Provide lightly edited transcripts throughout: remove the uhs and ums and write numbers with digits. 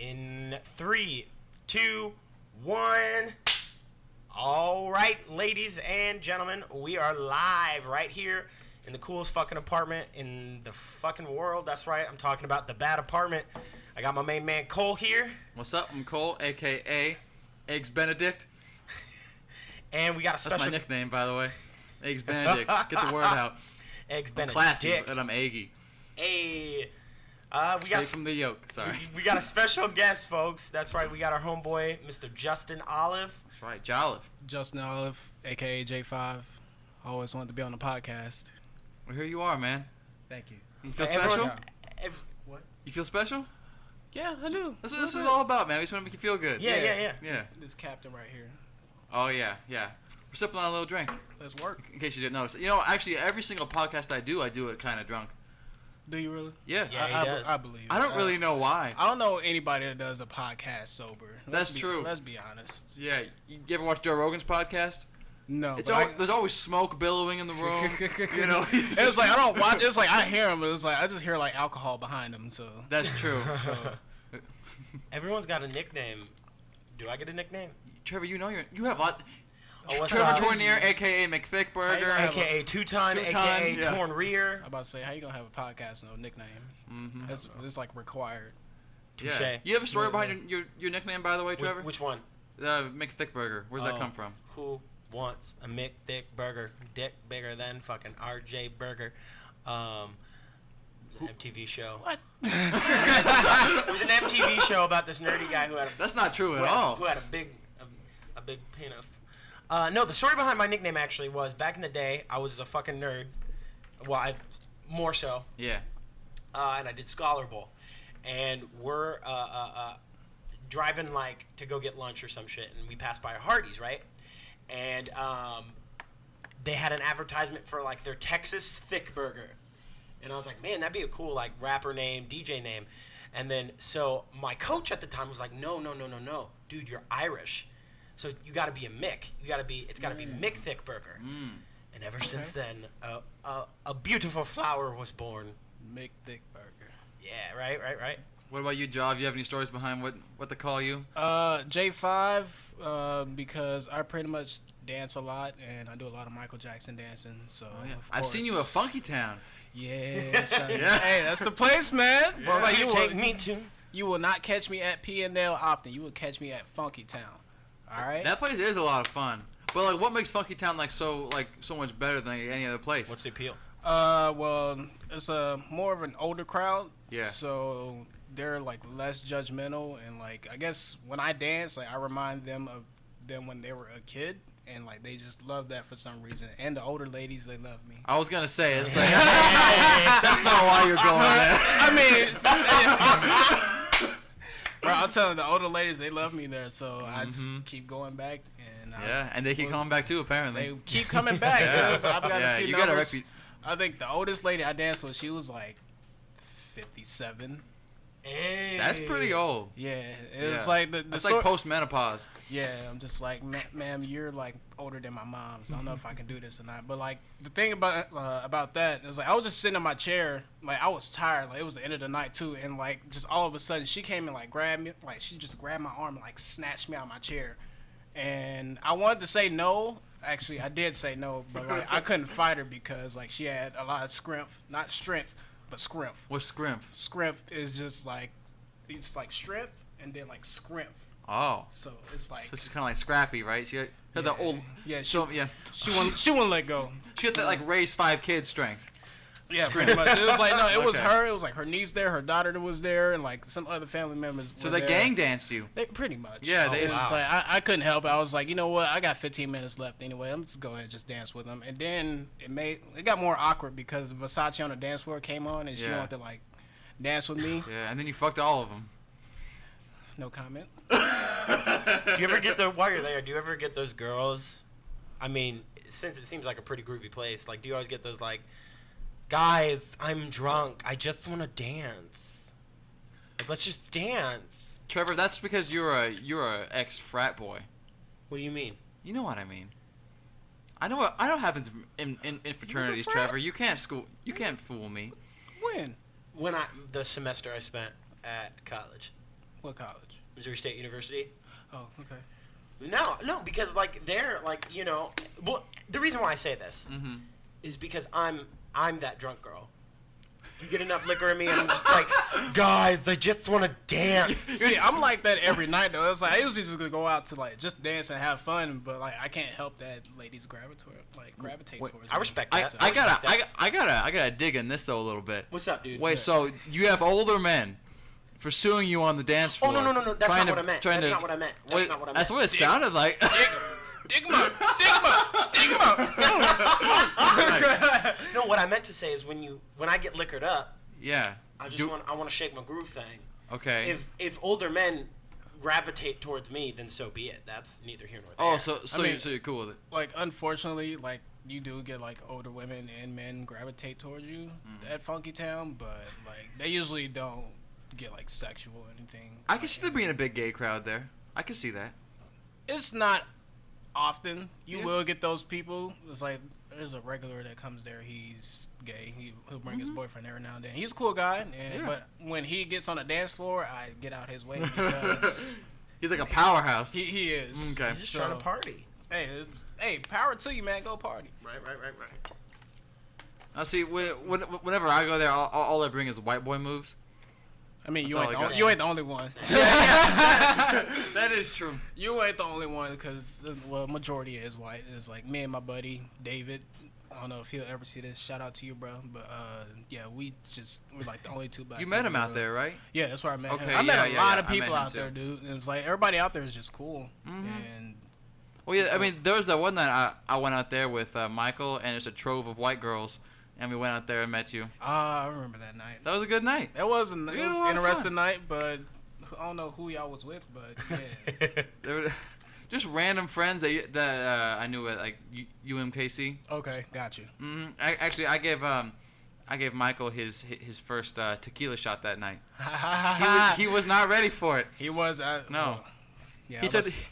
In 3, 2, 1. All right, ladies and gentlemen, we are live right here in the coolest fucking apartment in the fucking world. That's right, I'm talking about the bad apartment. I got my main man Kole here. What's up? I'm Kole, a.k.a. Eggs Benedict. And we got a special... That's my nickname, by the way. Eggs Benedict. Get the word out. Eggs Benedict. Classy, but I'm eggy. Hey. We got from the yolk. Sorry. We got a special guest, folks. That's right. We got our homeboy, Mr. Justin Olive. That's right, Jolliffe. Justin Olive, a.k.a. J5. I always wanted to be on the podcast. Well, here you are, man. Thank you. You feel special? What? You feel special? Yeah, I do. That's what this is all about, man. We just want to make you feel good. Yeah. This captain right here. Oh, yeah. We're sipping on a little drink. Let's work. In case you didn't notice. You know, actually, every single podcast I do it kind of drunk. Do you really? Yeah. Yeah, he does. I believe it. I don't really know why. I don't know anybody that does a podcast sober. That's true. Let's be honest. Yeah. You ever watch Joe Rogan's podcast? No. There's always smoke billowing in the room. You know? It's like I don't watch. It's like I hear him. It's like I just hear like alcohol behind him. So that's true. Everyone's got a nickname. Do I get a nickname? Trevor, you have a lot. Oh, Trevor Tournier, a.k.a. McThickburger. A.k.a. Two-Ton, a.k.a. Yeah. Torn Rear. I'm about to say, how you going to have a podcast with no nickname? Mm-hmm. It's like required. Touche. Yeah. You have a story behind your nickname, by the way, Trevor? Which one? McThickburger. Where's that come from? Who wants a Mick Thickburger? Dick bigger than fucking R.J. Burger. It was an MTV show. What? It was an MTV show about this nerdy guy who had That's not true at all. Who had a big penis. No, the story behind my nickname actually was back in the day, I was a fucking nerd. Well, more so. Yeah. And I did Scholar Bowl. And we're driving like to go get lunch or some shit, and we passed by a Hardee's, right? And they had an advertisement for like their Texas Thick Burger. And I was like, man, that'd be a cool like rapper name, DJ name. And then so my coach at the time was like, no, dude, you're Irish. So you got to be a Mick. It's got to be Mick Thickburger. And ever since then, a beautiful flower was born. Mick Thickburger. Yeah, right. What about you, Job? You have any stories behind what to call you? J5, because I pretty much dance a lot, and I do a lot of Michael Jackson dancing. So I've seen you at Funkytown. Yes. Yeah. Hey, that's the place, man. Well, like you take me to. You will not catch me at P&L Opton. You will catch me at Funkytown. All right. That place is a lot of fun. But like, what makes Funkytown so much better than any other place? What's the appeal? Well, it's more of an older crowd. Yeah. So they're like less judgmental, and like I guess when I dance, like I remind them of them when they were a kid, and like they just love that for some reason. And the older ladies, they love me. I was gonna say it's like that's not why you're going there. I mean. Bro, I'll tell you, the older ladies, they love me there, so I just keep going back. And they keep coming back too, apparently. They keep coming back. Yeah. I've got a few you numbers. Got I think the oldest lady I danced with, she was like 57. Hey. That's pretty old. Yeah, it's like it's like post-menopause. Yeah, I'm just like, ma'am, you're like older than my mom, so I don't know if I can do this or not. But like the thing about that is like I was just sitting in my chair, like I was tired, like it was the end of the night too, and like just all of a sudden she came and like grabbed me, like she just grabbed my arm and like snatched me out of my chair, and I wanted to say no. Actually, I did say no, but like I couldn't fight her because like she had a lot of not strength, but scrimp. What's scrimp? Scrimp is just like it's like strength and then like scrimp. Oh. So it's like. So she's kind of like Scrappy, right? She had the old. Yeah. She wouldn't let go. She had that like raise 5 kids strength. Yeah, pretty much. It was like no, it was her. It was like her niece there, her daughter was there, and like some other family members. So they gang danced you. They pretty much. Yeah, they. Wow. Like, I couldn't help it. I was like, you know what? I got 15 minutes left anyway. I'm just go ahead and just dance with them. And then it got more awkward because Versace on the dance floor came on and she wanted to like dance with me. Yeah, and then you fucked all of them. No comment. Do you ever get while you're there? Do you ever get those girls? I mean, since it seems like a pretty groovy place, like, do you always get those like, guys, I'm drunk, I just want to dance. Like, let's just dance. Trevor, that's because you're a ex frat boy. What do you mean? You know what I mean. I know what happens in fraternities, Trevor. You can't fool me. When? The semester I spent at college. What college? Missouri State University. Oh, okay. No, because like they're like well, the reason why I say this is because I'm that drunk girl. You get enough liquor in me, and I'm just like, guys, they just want to dance. See, I'm like that every night though. It's like I usually just gonna go out to like just dance and have fun, but like I can't help that ladies gravitate towards me. I respect that. I gotta dig in this though a little bit. What's up, dude? Wait, so you have older men pursuing you on the dance floor? Oh no, that's not what I meant. That's not what I meant. That's what it sounded like. Dig him up. No, what I meant to say is when I get liquored up, yeah, I want to shake my groove thing. Okay. If older men gravitate towards me, then so be it. That's neither here nor there. Oh, so you're cool with it? Like, unfortunately, like you do get like older women and men gravitate towards you at Funkytown, but like they usually don't get like sexual or anything. I can see there being a big gay crowd there. I can see that. It's not often. You will get those people. It's like there's a regular that comes there. He's gay. He'll bring his boyfriend every now and then. He's a cool guy, but when he gets on the dance floor, I get out his way because he's like a powerhouse. He is. Okay. He's just trying to party. Hey, power to you, man. Go party. Right. I see. Whenever I go there, all I bring is white boy moves. I mean, you ain't the only one. That is true. You ain't the only one because, majority is white. It's like me and my buddy, David. I don't know if he'll ever see this. Shout out to you, bro. But, yeah, we're like the only two black You met him out there, right? Yeah, that's where I met him. Okay, I met a lot of I people out there, dude. It's like everybody out there is just cool. And well, yeah, I mean, there was that one night I went out there with Michael, and it's a trove of white girls. And we went out there and met you. I remember that night. That was a good night. It was an interesting night, but I don't know who y'all was with, but yeah. They were just random friends that I knew at like UMKC. Okay, got you. Actually, I gave Michael his first tequila shot that night. he was not ready for it. He was no. Yeah,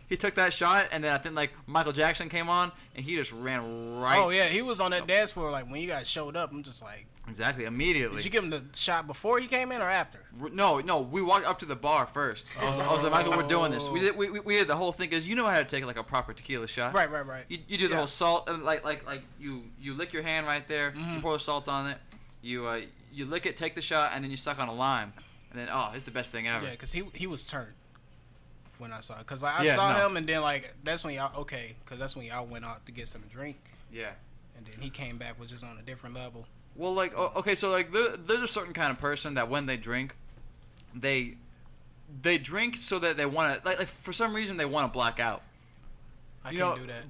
he took that shot, and then I think like Michael Jackson came on, and he just ran right. Oh yeah, he was on that dance floor. Like when you guys showed up, I'm just like exactly immediately. Did you give him the shot before he came in or after? No, we walked up to the bar first. I was like, Michael, we're doing this. We did the whole thing because you know how to take like a proper tequila shot. Right. You do the whole salt and like you lick your hand right there. You pour the salt on it. You lick it, take the shot, and then you suck on a lime, and then it's the best thing ever. Yeah, because he was turned when I saw it. Because I saw him, and then like that's when y'all went out to get some drink. Yeah. And then he came back was just on a different level. Well, like okay, so like there's a certain kind of person that when they drink, they drink so that they want to like for some reason they want to black out. I can't do that.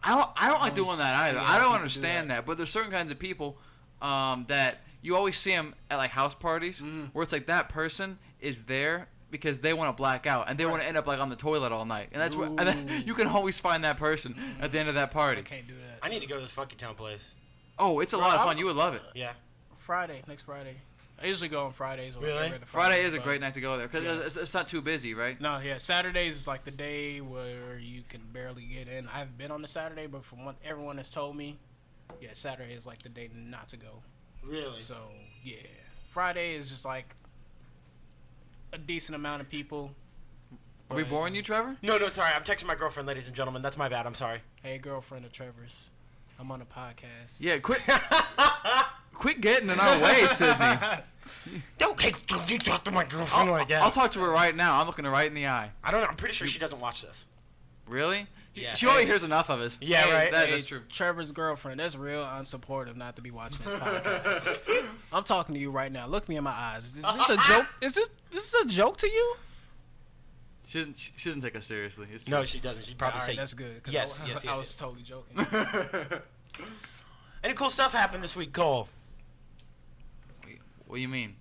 I don't like doing that either. I don't understand that. But there's certain kinds of people that you always see them at like house parties where it's like that person is there because they want to black out and they want to end up like on the toilet all night, and that's and then you can always find that person at the end of that party. I can't do that. I need to go to this Funkytown place. Oh, it's a lot of fun. You would love it. Yeah. Next Friday. I usually go on Fridays. Or really? Friday is a great night to go there because it's not too busy, right? No, yeah. Saturdays is like the day where you can barely get in. I haven't been on the Saturday, but from what everyone has told me, yeah, Saturday is like the day not to go. Really? So, yeah. Friday is just like a decent amount of people. Are we boring you, Trevor? No, sorry. I'm texting my girlfriend, ladies and gentlemen. That's my bad. I'm sorry. Hey, girlfriend of Trevor's. I'm on a podcast. Yeah, quit getting in our way, Sydney. Don't you talk to my girlfriend like that. I'll talk to her right now. I'm looking her right in the eye. I don't know. I'm pretty sure she doesn't watch this. Really? Yeah. She already hears enough of us. Yeah, right. That's true. Trevor's girlfriend. That's real unsupportive not to be watching this podcast. I'm talking to you right now. Look me in my eyes. Is this a joke? Is this a joke to you? She doesn't take us seriously. It's true. No, she doesn't. She'd probably say that's good. Yes. I was totally joking. Any cool stuff happened this week, Kole? What do you mean?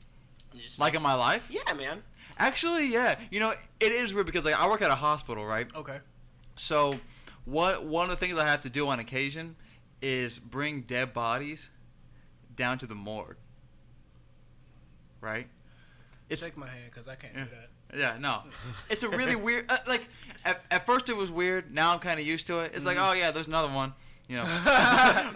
Like in my life? Yeah, man. Actually, yeah. You know, it is weird because like I work at a hospital, right? Okay. So, one of the things I have to do on occasion is bring dead bodies down to the morgue. Right? Shake my hand because I can't do that. Yeah, no. It's a really weird... like, at first it was weird. Now I'm kind of used to it. It's like, oh, yeah, there's another one. You know,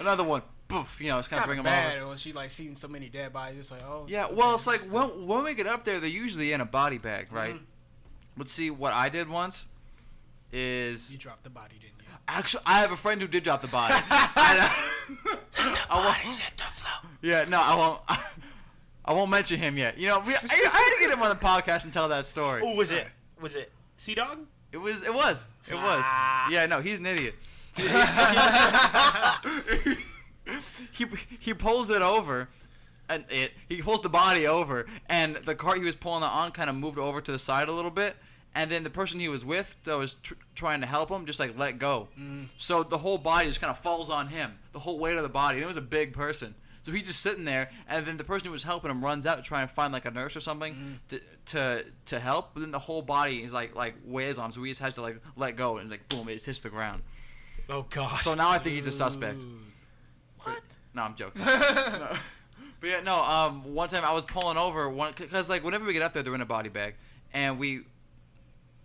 another one. Poof. You know, it's kind of bring them over. When she, like, seeing so many dead bodies, it's like, oh... Yeah, well, it's like, when we get up there, they're usually in a body bag, right? But see, what I did once is... You dropped the body, didn't you? Actually, I have a friend who did drop the body. Body's at the flow. Yeah, no, I won't mention him yet. You know, I had to get him on the podcast and tell that story. Oh, was it Sea Dog? It was. Yeah, no, he's an idiot. He pulls it over, and he pulls the body over, and the cart he was pulling it on kind of moved over to the side a little bit, and then the person he was with that was trying to help him just like let go. So the whole body just kind of falls on him, the whole weight of the body. And it was a big person, so he's just sitting there, and then the person who was helping him runs out to try and find like a nurse or something to help. But then the whole body is like weighs on him, so he just has to like let go, and like boom, it hits the ground. Oh gosh. So now I think he's a suspect. What? No, I'm joking. No. But yeah, no. One time I was pulling over because like whenever we get up there, they're in a body bag, and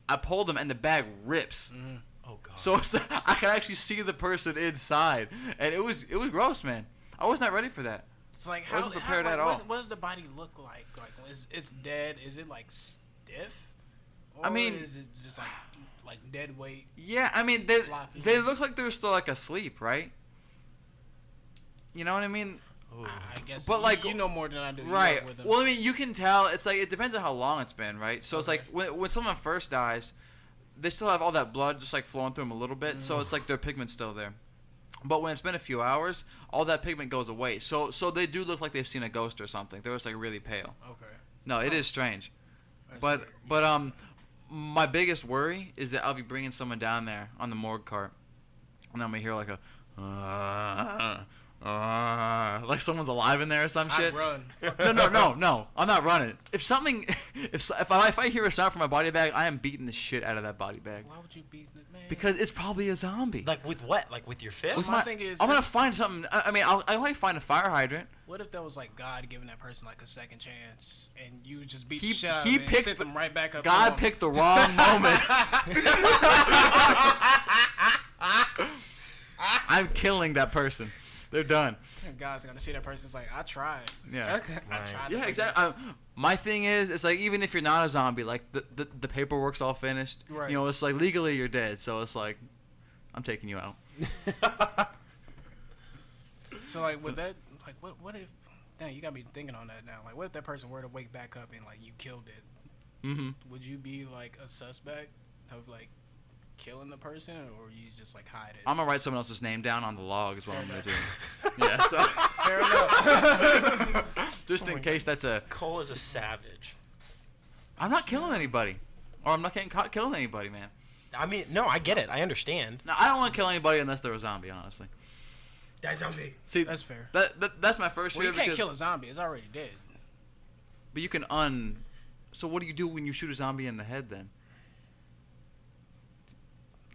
I pulled them and the bag rips. Oh god. So I can actually see the person inside, and it was gross, man. I was not ready for that. It's like I wasn't prepared at all. What does the body look like? Like when it's dead, is it like stiff? Or I mean, is it just like dead weight? Yeah, I mean they look like they're still like asleep, right? You know what I mean? I guess. But like you know more than I do. Right. With them. Well, I mean, you can tell. It's like it depends on how long it's been, right? So it's like when someone first dies, they still have all that blood just like flowing through them a little bit. So it's like their pigment's still there. But when it's been a few hours, all that pigment goes away. So they do look like they've seen a ghost or something. They're just like really pale. Okay. No, it is strange. That's But weird. my biggest worry is that I'll be bringing someone down there on the morgue cart, and I'm gonna hear like a like someone's alive in there or some shit. I'd run. No. I'm not running. If I hear a sound from my body bag, I am beating the shit out of that body bag. Why would you beat the man? Because it's probably a zombie. Like with what? Like with your fist? My thing is, I'm gonna find something. I mean, I might find a fire hydrant. what if that was like God giving that person like a second chance, and you just beat He- the shit out he of them and picked sent them right back up? God to him? picked the wrong moment. I'm killing that person. They're done. And God's gonna see that person's like, I tried. Yeah. I tried. Yeah, exactly. My thing is, it's like even if you're not a zombie, like the paperwork's all finished. Right. You know, it's like legally you're dead, so it's like I'm taking you out. So like with that, like what if? Damn, you got me thinking on that now. Like, what if that person were to wake back up and like you killed it? Mm-hmm. Would you be like a suspect of like killing the person, or you just like hide it? I'm gonna write someone else's name down on the log is what I'm gonna do. Yeah. So Fair enough. just in case that's a. Kole is a savage. I'm not killing anybody, or I'm not getting caught killing anybody, man. I mean, no, I get it. I understand. No, I don't want to kill anybody unless they're a zombie, honestly. Die zombie. See, That's fair. That's my first Well, fear. you can't because- kill a zombie; it's already dead. But you can So what do you do when you shoot a zombie in the head then?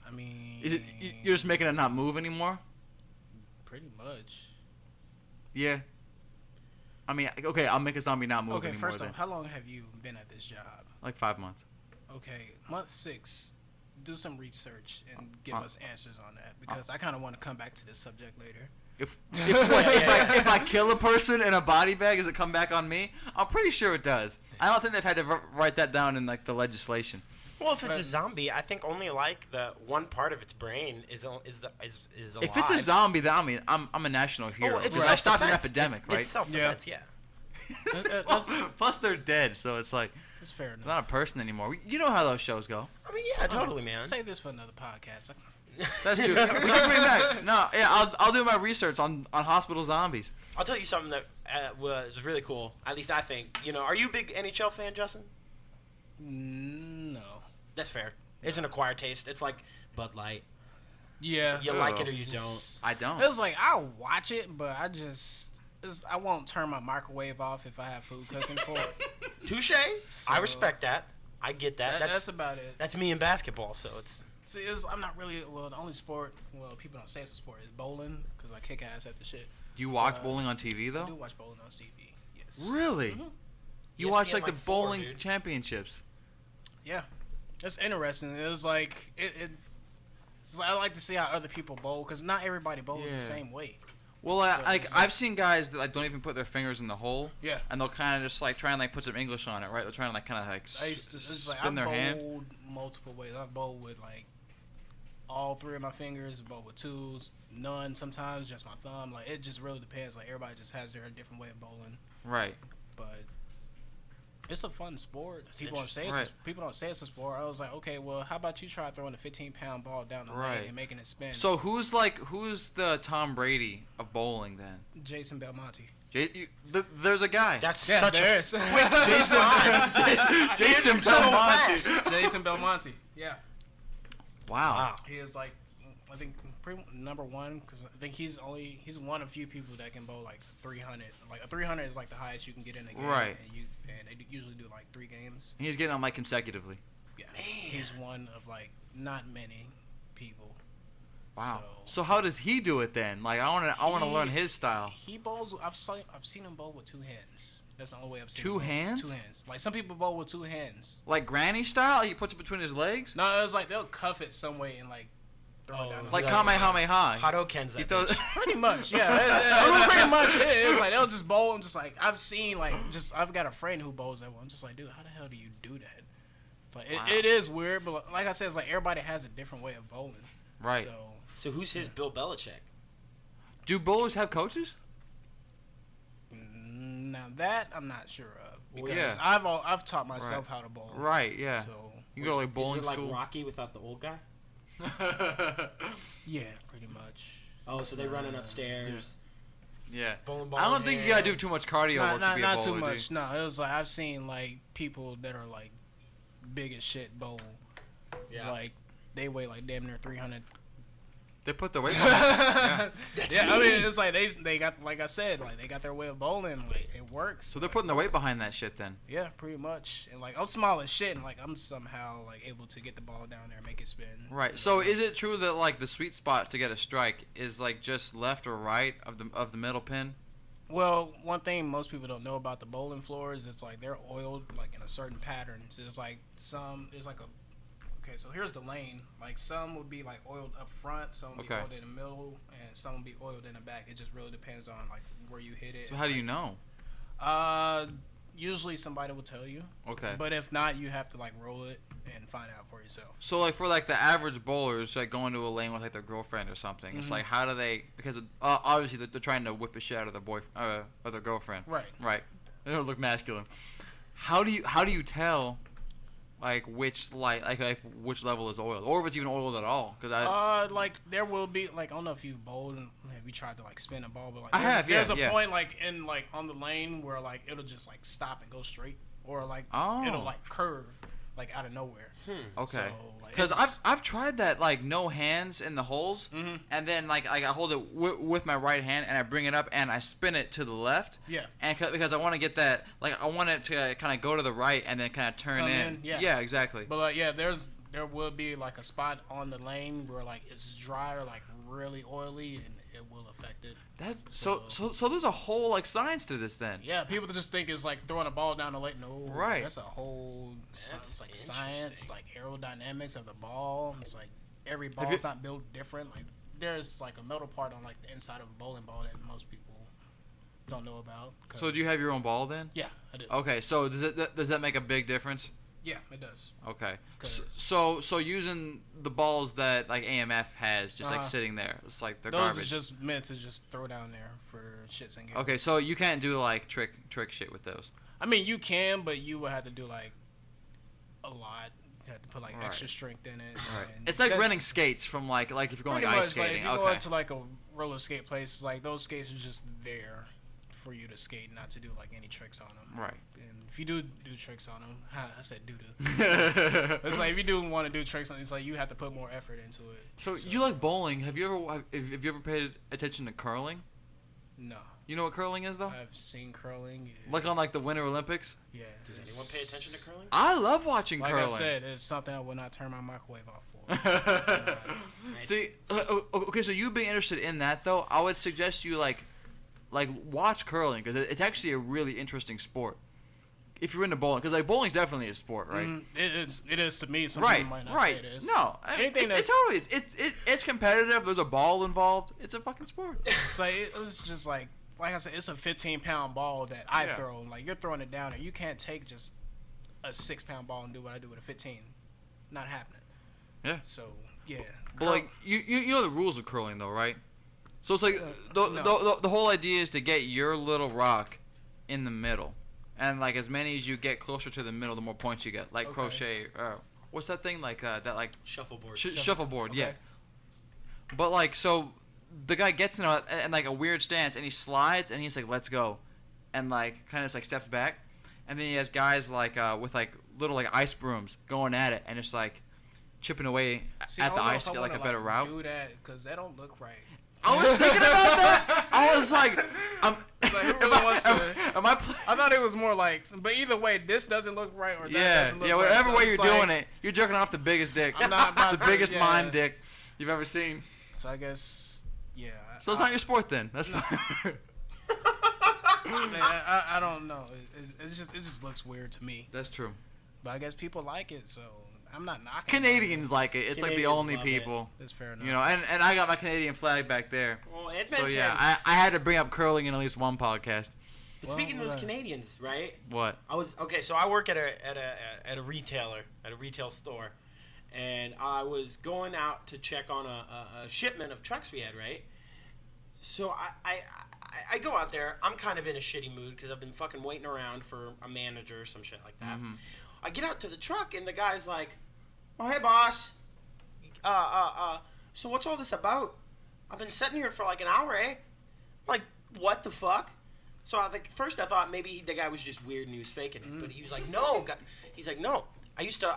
I mean, Is it you're just making it not move anymore? pretty much. Yeah. I mean, okay, I'll make a zombie not move Okay, anymore first then. off, how long have you been at this job? Like 5 months. Okay, month 6. Do some research and give us answers on that, because I kind of want to come back to this subject later. If I kill a person in a body bag, does it come back on me? I'm pretty sure it does. I don't think they've had to write that down in like the legislation. Well, if it's a zombie, I think only like the one part of its brain is alive. If it's a zombie, then I mean, I'm a national hero. it's I stopped an self-defense. epidemic, right? It's self-defense, yeah. Plus, they're dead, so it's like It's fair enough. it's not a person anymore. You know how those shows go. I mean, yeah, totally, man. Save this for another podcast. That's true. We can bring back. No, yeah, I'll do my research on hospital zombies. I'll tell you something that was really cool. At least I think. You know, are you a big NHL fan, Justin? No. That's fair. It's an acquired taste. It's like Bud Light. Yeah. You like it or you don't. I don't. It's like I'll watch it, but I won't turn my microwave off if I have food cooking for it. Touche. I respect that. I get that. That's about it. That's me in basketball, so it's. See, I'm not really the only sport. Well, people don't say it's a sport. Is bowling, because I kick ass at the shit. Do you watch bowling on TV I though? do watch bowling on TV. Yes. Really? Mhm. You ESPN watch like the like 4, bowling dude. championships? Yeah, it's interesting. It was like it's like, I like to see how other people bowl, because not everybody bowls Yeah. the same way. Well, I've seen guys that like don't even put their fingers in the hole. Yeah. And they'll kind of just like try and like put some English on it, right? They're trying to like kind of like spin their hand. I've bowled multiple ways. I've bowled with like all 3 of my fingers. Bowled with 2s, none. Sometimes just my thumb. Like it just really depends. Like everybody just has their different way of bowling. Right. But it's a fun sport. People don't say it's a sport. I was like, okay, well, how about you try throwing a 15-pound ball down the lane and making it spin? So who's the Tom Brady of bowling then? Jason Belmonte. There's a guy. That's such a Jason Belmonte. Jason Belmonte. Yeah. Wow. He is like, I think number 1 because I think he's one of few people that can bowl like 300. Like a 300 is like the highest you can get in a game. Right. And they usually do like 3 games. He's getting on like consecutively. Yeah. Man. He's one of like not many people. Wow. So how does he do it then? Like I want to learn his style. He bowls. I've seen him bowl with 2 hands. That's the only way I've seen. 2 hands? 2 hands. Like some people bowl with 2 hands. Like granny style? He puts it between his legs? No, it was like they'll cuff it some way and like throw it down. Like Kamehameha. Hadokens that bitch. Pretty much, yeah. It's pretty much it. It's like they'll just bowl and just like I've seen like I've got a friend who bowls that one. I'm just like, dude, how the hell do you do that? Like it is weird, but like I said, it's like everybody has a different way of bowling. Right. So who's his Bill Belichick? Do bowlers have coaches? Now that I'm not sure of because yeah. I've taught myself how to bowl. Right. Yeah. So you go like bowling is it school. Like Rocky without the old guy? Yeah, pretty much. Oh, so they're running upstairs. Yeah. Bowling I don't think you gotta do too much cardio work to be a bowler. Not too much. No, it was like I've seen like people that are like big as shit bowl. Yeah. Like they weigh like damn near 300. They put their weight behind it. Yeah. I mean, it's like they got, like I said, like they got their way of bowling. Like it works. So they're putting their weight behind that shit then. Yeah, pretty much. And like I'm small as shit, and like I'm somehow like able to get the ball down there and make it spin. Right. So is it true that like the sweet spot to get a strike is like just left or right of the middle pin? Well, one thing most people don't know about the bowling floors is like they're oiled like in a certain pattern. So there's like okay, so here's the lane. Like some would be like oiled up front, some would be oiled in the middle, and some would be oiled in the back. It just really depends on like where you hit it. So how do you know? Usually somebody will tell you. Okay. But if not, you have to like roll it and find out for yourself. So like for like the average bowlers, like going to a lane with like their girlfriend or something, Mm-hmm. it's like how do they? Because obviously they're trying to whip the shit out of their of their girlfriend. Right. Right. They don't look masculine. How do you tell? Like which which level is oiled, or if it's even oiled at all? Because like there will be like I don't know if you've bowled and have you tried to like spin a ball, but like there's a point like in like on the lane where like it'll just like stop and go straight, or like it'll like curve like out of nowhere. Okay. So, Because I've tried that like no hands in the holes, and then like I hold it with my right hand and I bring it up and I spin it to the left. Yeah. And because I want to get that, like I want it to kind of go to the right and then kind of turn in. Yeah. Yeah, exactly. But like there will be like a spot on the lane where like it's dry or like really oily and it will affect it. That's so there's a whole like science to this then. Yeah, people just think it's like throwing a ball down the lane. No, right. That's a whole it's like science, like aerodynamics of the ball. It's like every ball's not built different. Like there's like a metal part on like the inside of a bowling ball that most people don't know about. So do you have your own ball then? Yeah, I do. Okay, so does that make a big difference? Yeah, it does. Okay. So using the balls that like AMF has just like sitting there, it's like they're those garbage. are just meant to just throw down there for shits and giggles. Okay, so you can't do like trick shit with those. I mean, you can, but you will have to do like a lot. You have to put like extra strength in it. Right. It's like renting skates from like if you're going like ice skating. Like, if you go to like a roller skate place, like those skates are just there for you to skate, not to do like any tricks on them. Right. And if you do tricks on them, I said it's like if you do want to do tricks on it, it's like you have to put more effort into it. So you like bowling? Have you ever paid attention to curling? No. You know what curling is though? I've seen curling. Yeah. Like on like the Winter Olympics? Yeah. Does anyone pay attention to curling? I love watching curling. Like I said, it's something I will not turn my microwave off for. See, okay, so you being interested in that though, I would suggest you like watch curling because it's actually a really interesting sport. if you're into bowling, because like bowling's definitely a sport, right? It is to me. Some Right, people might not right. say it is. No, anything it totally is. It's competitive. There's a ball involved. It's a fucking sport. It's like it was just like I said, it's a 15-pound ball that I throw. Like you're throwing it down, and you can't take just a 6-pound ball and do what I do with a 15. Not happening. Yeah. So yeah. But like you know the rules of curling though, right? So it's like the whole idea is to get your little rock in the middle, and like as many as you get closer to the middle, the more points you get. Like crochet, what's that thing like that like shuffleboard? Shuffleboard, okay. yeah. But like so, the guy gets in like a weird stance, and he slides, and he's like, "Let's go," and like kind of just like steps back, and then he has guys like with like little like ice brooms going at it, and it's like chipping away at the ice to get like a better route. Do that because that don't look right. I was thinking about that. I was like, I thought it was more like, but either way, this doesn't look right or that doesn't look right. Yeah, whatever so way you're doing it, you're jerking off the biggest dick. I'm not the biggest mime dick you've ever seen. So I guess, yeah. So it's not your sport then. That's fine. I don't know. It just looks weird to me. That's true. But I guess people like it, so I'm not knocking. Canadians like it. It's Canadians like the only love people. That's fair enough. You know, and I got my Canadian flag back there. Well, it so yeah, I had to bring up curling in at least one podcast. But speaking of those Canadians, right? What? So I work at a retailer, at a retail store, and I was going out to check on a shipment of trucks we had, right? So I go out there. I'm kind of in a shitty mood because I've been fucking waiting around for a manager or some shit like that. Mm-hmm. I get out to the truck and the guy's like, "Oh, hey, boss. So what's all this about? I've been sitting here for like an hour, eh?" I'm like, what the fuck? So first I thought maybe the guy was just weird and he was faking it, but he was like, no. He's like, no. I used to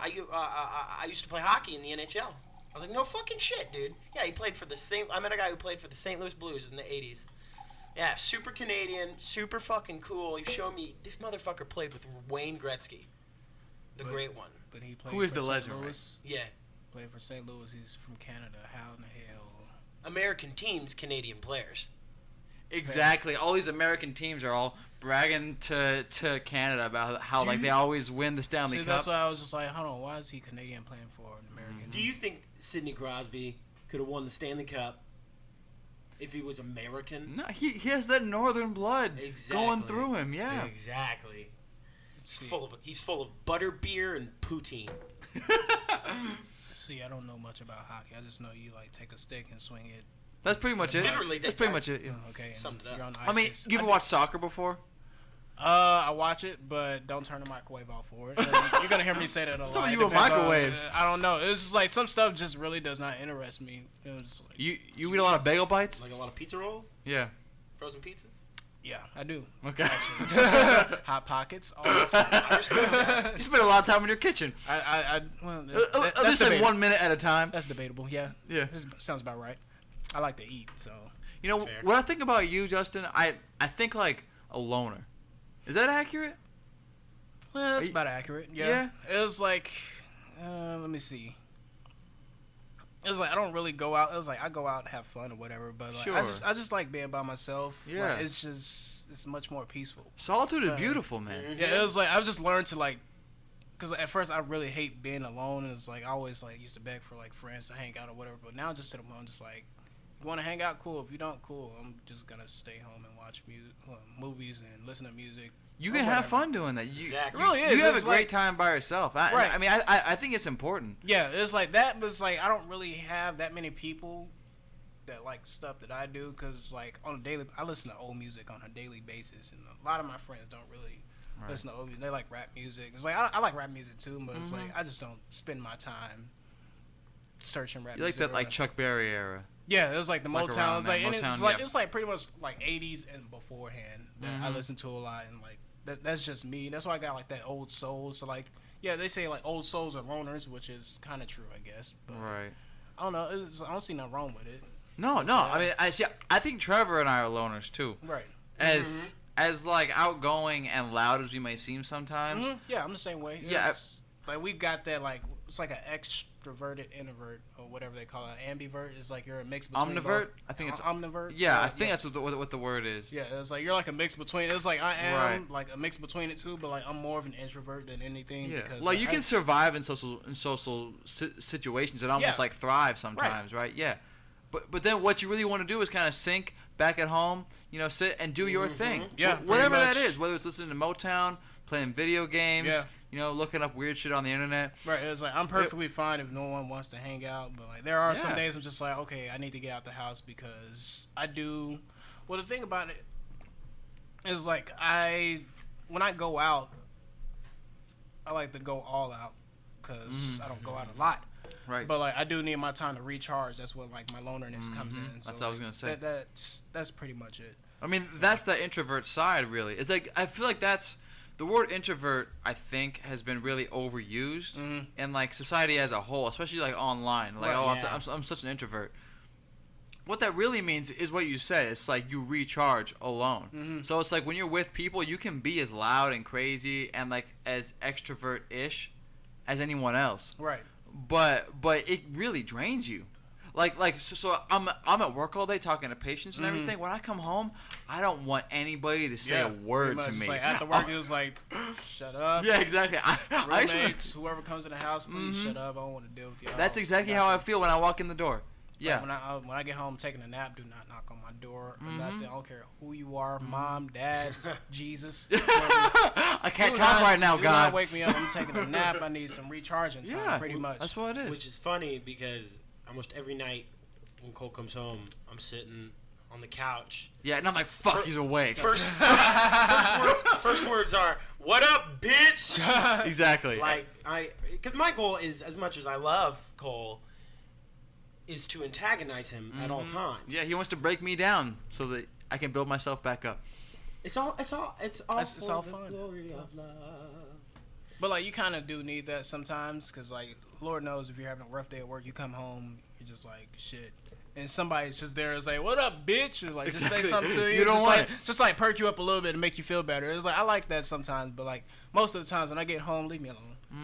play hockey in the NHL. I was like, no fucking shit, dude. Yeah, he played for I met a guy who played for the St. Louis Blues in the 80s. Yeah, super Canadian, super fucking cool. He showed me this motherfucker played with Wayne Gretzky. The great one. But he played Who is for the St. legend? Louis. Yeah. Played for St. Louis. He's from Canada. How in the hell? American teams, Canadian players. Exactly. All these American teams are all bragging to Canada about how like they always win the Stanley Cup. That's why I was just like, hold on, why is he Canadian playing for an American? Do you think Sidney Crosby could have won the Stanley Cup if he was American? No, he has that northern blood going Exactly. through him. Yeah. Exactly. He's full of butterbeer and poutine. See, I don't know much about hockey. I just know you like take a stick and swing it. That's pretty much it. Literally, that's pretty much it. Yeah. Oh, okay. Summed it up. You're on I mean, ice. you ever watched soccer before? I watch it, but don't turn the microwave off for it. You're gonna hear me say that a lot. Some of you with microwaves. I don't know. It's just like some stuff just really does not interest me. It was like, You eat a lot of bagel bites? Like a lot of pizza rolls? Yeah. Frozen pizzas? yeah, I do. Okay. Actually. Hot Pockets. All that stuff. I respect that. You spend a lot of time in your kitchen. Well, At least like 1 minute at a time. That's debatable. Yeah. Yeah. This sounds about right. I like to eat, so. You know, Fair. what I think about you, Justin, I think like a loner. Is that accurate? Well, that's about accurate. Yeah. It was like, let me see. It was like I don't really go out. It was like I go out and have fun or whatever, but like, Sure. I just like being by myself. Yeah. Like, it's much more peaceful. Solitude is So- beautiful, man. Mhm. Yeah, it was like I've just learned to like, cause at first I really hate being alone. And it's like I always like used to beg for like friends to hang out or whatever. But now I just sit at home, just like, you want to hang out, cool. If you don't, cool. I'm just gonna stay home and watch movies and listen to music. You or can have whatever. fun doing that. Exactly. It really is. You have a It's great like- time by yourself. Right. I mean, I think it's important. Yeah, it's like that, but it's like I don't really have that many people that like stuff that I do, because like on a daily, I listen to old music on a daily basis, and a lot of my friends don't really listen to old music. They like rap music. It's like I like rap music too, but it's like I just don't spend my time searching rap. You like music that like Chuck Berry era. Yeah, it was like the like Motown. around It's that like, and Motown, it's like pretty much like 80s and beforehand that I listen to a lot, and like that's just me. That's why I got like that old soul. So like, yeah, they say like old souls are loners, which is kind of true, I guess. But Right. I don't know. I don't see nothing wrong with it. No. I mean, I think Trevor and I are loners too. Right. As like outgoing and loud as we may seem sometimes. Yeah, I'm the same way. Yeah, Like we got that like it's like an extroverted introvert or whatever they call it. Ambivert is like you're a mix between Omnivert? both. I think it's omnivert. Yeah, I think that's what the word is. Yeah, it's like you're like a mix between. It's like I am like a mix between it too, but like I'm more of an introvert than anything. Yeah, because like you can survive in social situations and almost like thrive sometimes, right? Yeah, but then what you really want to do is kind of sink back at home, you know, sit and do your thing. Yeah, whatever that is, whether it's listening to Motown, playing video games, Yeah. you know, looking up weird shit on the internet. Right, it's like I'm perfectly fine if no one wants to hang out, but like there are some days I'm just like, okay, I need to get out the house because I do. Well, the thing about it is like when I go out, I like to go all out because I don't go out a lot. Right. But like I do need my time to recharge. That's what like my lonerness comes in. So, that's what I was gonna say. That's pretty much it. I mean, that's the introvert side, really. It's like I feel like that's the word introvert. I think has been really overused in like society as a whole, especially like online. Like, I'm such an introvert. What that really means is what you said. It's like you recharge alone. So it's like when you're with people, you can be as loud and crazy and like as extrovert-ish as anyone else. Right. But it really drains you. So I'm at work all day talking to patients and everything. When I come home, I don't want anybody to say a word to me. Like after work, it was like, shut up. Yeah, exactly. Roommates, whoever comes in the house, please shut up. I don't want to deal with you. That's exactly how I feel when I walk in the door. Yeah. Like when I get home taking a nap, do not knock on my door or nothing. I don't care who you are, mom, dad, Jesus. I can't talk right now, do God. not wake me up. I'm taking a nap. I need some recharging time, pretty much. That's what it is. Which is funny because almost every night when Kole comes home, I'm sitting on the couch. Yeah, and I'm like, fuck, he's awake. First words are, "What up, bitch?" Exactly. Because my goal is, as much as I love Kole, is to antagonize him at all times. Yeah, he wants to break me down so that I can build myself back up. It's all fun. Glory of love. But like you kind of do need that sometimes, because like Lord knows if you're having a rough day at work, you come home, you're just like shit, and somebody's just there is like, "What up, bitch?" or like just say something to you. You don't want it. Just like perk you up a little bit and make you feel better. It's like I like that sometimes, but like most of the times when I get home, leave me alone. I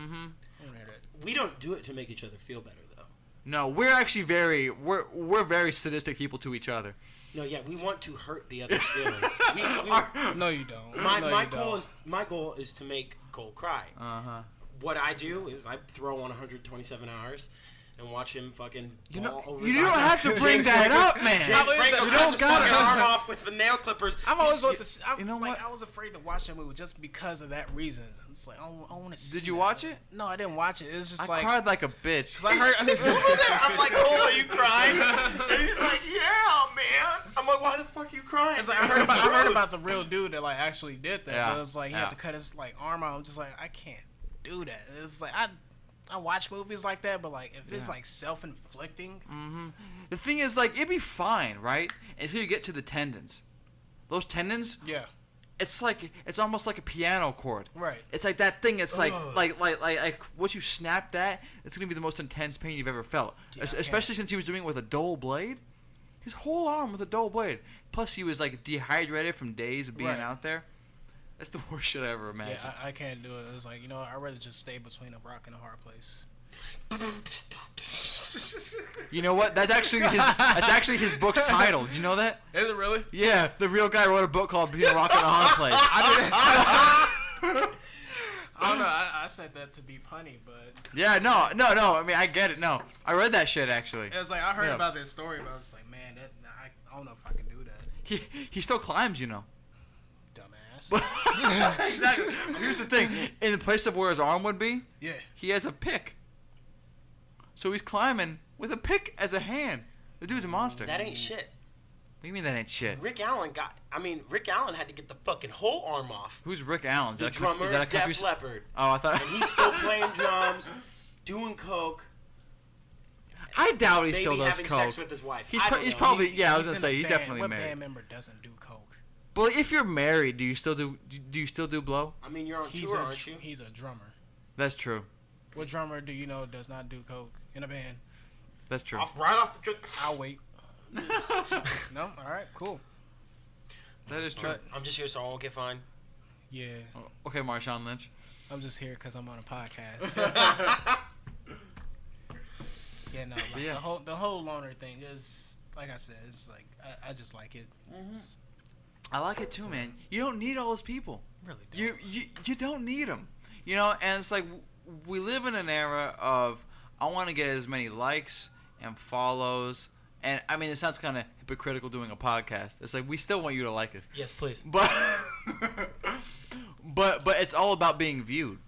don't hear that. We don't do it to make each other feel better, though. No, we're actually we're very sadistic people to each other. No, yeah, we want to hurt the other's feelings. No, you don't. My goal is to make Kole cry. What I do is I throw on 127 hours and watch him fucking. You don't have to bring that up, man. James Franco you don't got his arm off with the nail clippers. I've always wanted to. You know what? I was afraid to watch that movie just because of that reason. It's like I want to see. Did you watch it? No, I didn't watch it. It was just I cried like a bitch. Cause I heard. I'm like, Kole, are you crying? And he's like, yeah, man. I'm like, why the fuck are you crying? It's like I heard about the real dude that like actually did that. Yeah. But it's like he had to cut his like arm out. I'm just like, I can't do that. It's like I watch movies like that, but like if it's like self-inflicting. The thing is, like, it'd be fine, right? Until you get to the tendons. Those tendons. Yeah. It's almost like a piano chord. Right. It's like that thing. It's like once you snap that, it's gonna be the most intense pain you've ever felt. Yeah, Especially since he was doing it with a dull blade. His whole arm with a dull blade. Plus, he was like dehydrated from days of being out there. That's the worst shit I ever imagined. Yeah, I can't do it. It's like, I'd rather just stay between a rock and a hard place. You know what? That's actually his book's title. Did you know that? Is it really? Yeah, the real guy wrote a book called Between a Rock and a Hard Place. I don't know. I said that to be punny, but yeah, no. I mean, I get it. No, I read that shit actually. It's like I heard about this story, but I was like, man, I don't know if I can do that. He still climbs, Dumbass. Exactly. Here's the thing: in the place of where his arm would be, he has a pick. So he's climbing with a pick as a hand. The dude's a monster. That ain't shit. What do you mean that ain't shit? Rick Allen had to get the fucking whole arm off. Who's Rick Allen? The drummer of Def Leppard. Oh, I thought. And he's still playing drums, doing coke. I doubt he still does having coke. Sex with his wife. He's probably. Yeah, I was gonna say he's definitely what married. What band member doesn't do coke? But if you're married, do you still do blow? I mean, you're on tour, aren't you? He's a drummer. That's true. What drummer do you know does not do coke in a band? That's true. Right off the trip. I'll wait. No? All right, cool. That is true. I'm just here so I won't get fined. Yeah. Okay, Marshawn Lynch. I'm just here because I'm on a podcast. Yeah, no, like the whole loner thing is, like I said, it's like I just like it. Mm-hmm. I like it too, man. You don't need all those people. Really don't. You don't need them. You know, and it's like we live in an era of I want to get as many likes and follows. And I mean, it sounds kind of hypocritical doing a podcast. It's like we still want you to like us. Yes, please. But but it's all about being viewed.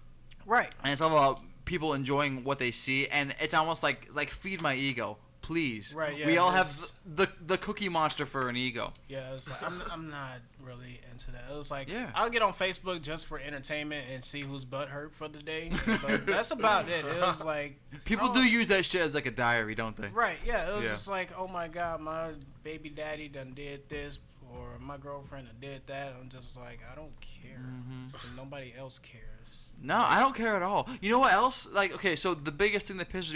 Right. And it's all about people enjoying what they see, and it's almost like feed my ego, please. Right. Yeah. We all have the Cookie Monster for an ego. Yeah. It's like I'm not really into that. It was like Yeah. I'll get on Facebook just for entertainment and see who's butt hurt for the day. But that's about it. It was like People do use that shit as like a diary, don't they? Right. Yeah. It was just like, oh my God, my baby daddy done did this, or my girlfriend done did that. I'm just like, I don't care. Mm-hmm. Nobody else cares. No, I don't care at all. You know what else? Like, okay, so the biggest thing that pisses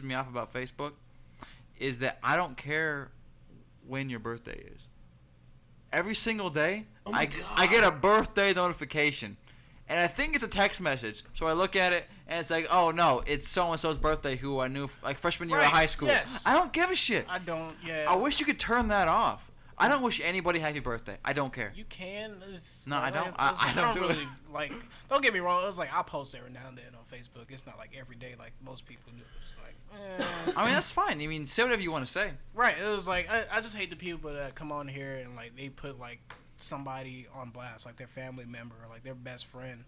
me off about Facebook is that I don't care when your birthday is. Every single day, I get a birthday notification. And I think it's a text message. So I look at it, and it's like, oh, no, it's so-and-so's birthday who I knew, like, freshman year of high school. Yes. I don't give a shit. I don't, yeah. I wish you could turn that off. I don't wish anybody happy birthday. I don't care. You can. No, I don't. I don't do really, it. like, don't get me wrong. It's like, I'll post every now and then on Facebook. It's not like every day like most people do. It's like, I mean, that's fine. I mean, say whatever you want to say. Right. It was like, I just hate the people that come on here and, like, they put, like, somebody on blast, like their family member or, like, their best friend.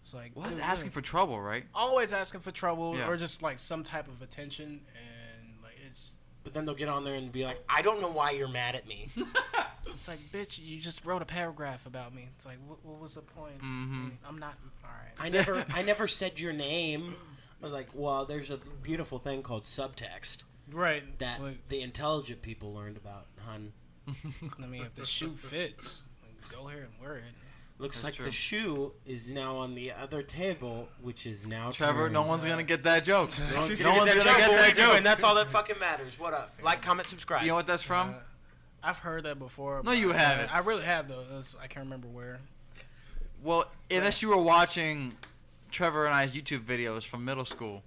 It's like, Well, that's asking for trouble, right? always asking for trouble Yeah. or just, like, some type of attention. And, like, it's... But then they'll get on there and be like, I don't know why you're mad at me. It's like, bitch, you just wrote a paragraph about me. It's like, what was the point? Mm-hmm. I'm not... All right. I never said your name. I was like, well, there's a beautiful thing called subtext Right. that Like, the intelligent people learned about, hun. I mean, if the shoe fits, like, go ahead and wear it. Looks That's like true. the shoe is now on the other table, which is now Trevor, turned. no one's going to get that joke. No one's No one's gonna gonna get that joke. and that's all that fucking matters. What up? Like, comment, subscribe. You know what that's from? I've heard that before. No, but you haven't. I really have, though. I can't remember where. Well, unless you were watching Trevor and I's YouTube videos from middle school,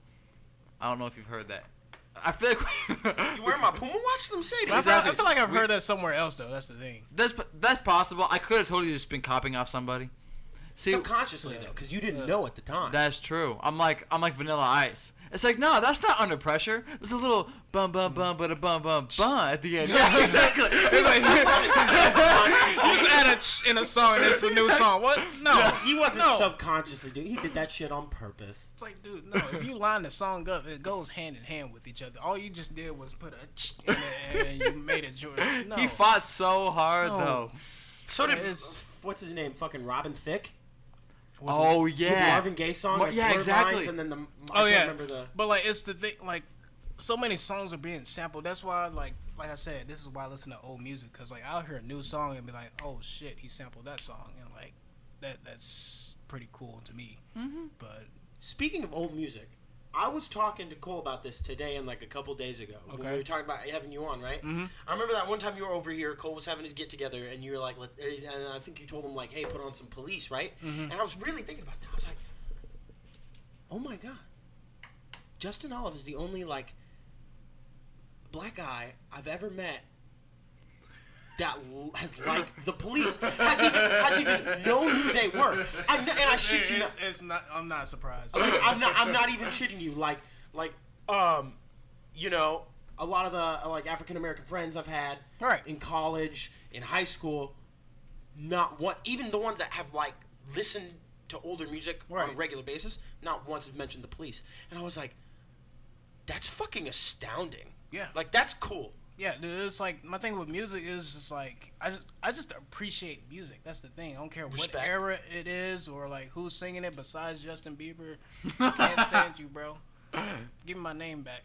I don't know if you've heard that. I feel like You wear my Puma watch? Them say But that. I feel like I've heard that somewhere else, though. That's the thing. that's possible. I could have totally just been copying off somebody. See, Subconsciously though, because you didn't know at the time. that's true. I'm like Vanilla Ice. It's like, no, that's not under pressure. There's a little bum bum bum but a bum bum bum at the end. Yeah, exactly. It's like, you just add a in a song and it's a new song. What? No. He wasn't subconsciously doing. He did that shit on purpose. It's like, dude, no. If you line the song up, it goes hand in hand with each other. All you just did was put a in it and you made it yours. No. He fought so hard No. though. So did It's- what's his name? Fucking Robin Thicke. Oh The yeah. Marvin Gaye song. like yeah, Blurred exactly. Lines, and then the Oh I yeah. can't remember the. But like, it's the thing. Like, so many songs are being sampled. That's why, like I said, this is why I listen to old music. Cause like I'll hear a new song and be like, oh shit, he sampled that song, and like that's pretty cool to me. Mm-hmm. But Speaking of old music, I was talking to Kole about this today and like a couple days ago. When Okay. we were talking about having you on, right? Mhm. I remember that one time you were over here. Kole was having his get together, and you were like, and I think you told him like, "Hey, put on some Police," right? Mhm. And I was really thinking about that. I was like, "Oh my god, Justin Olive is the only like black guy I've ever met that has liked the Police, has even known who they were." And I shit you not. it's not. I'm not surprised. Like, I'm not even shitting you. Like, you know, a lot of the like African American friends I've had Right. in college, in high school, not one, even the ones that have like listened to older music on a Right. regular basis, not once have mentioned the Police. And I was like, that's fucking astounding. Yeah. Like, that's cool. Yeah, dude, it's like my thing with music is just like I just appreciate music. That's the thing. I don't care Respect. what era it is or like who's singing it besides Justin Bieber. Can't stand you, bro. Give me my name back.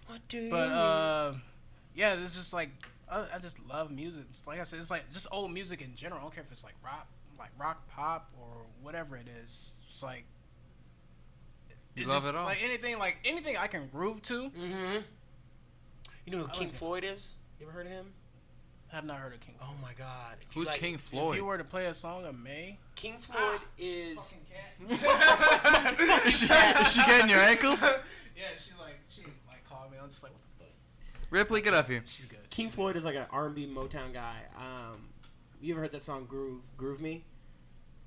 What do you But yeah, it's just like I just love music. It's like I said, it's like just old music in general. I don't care if it's like rock, pop, or whatever it is. It's like You love just, it all. Like anything I can groove to. Mm-hmm. You know who I King like it. Floyd is? You ever heard of him? I have not heard of King. Oh my god. If you Who's like- King If Floyd? you were to play a song of May, King Floyd is... is she getting your ankles? yeah, she like clawed was like, what the fuck? Ripley, get up here. She's good. King Floyd is like an R&B Motown guy. You ever heard that song Groove Me?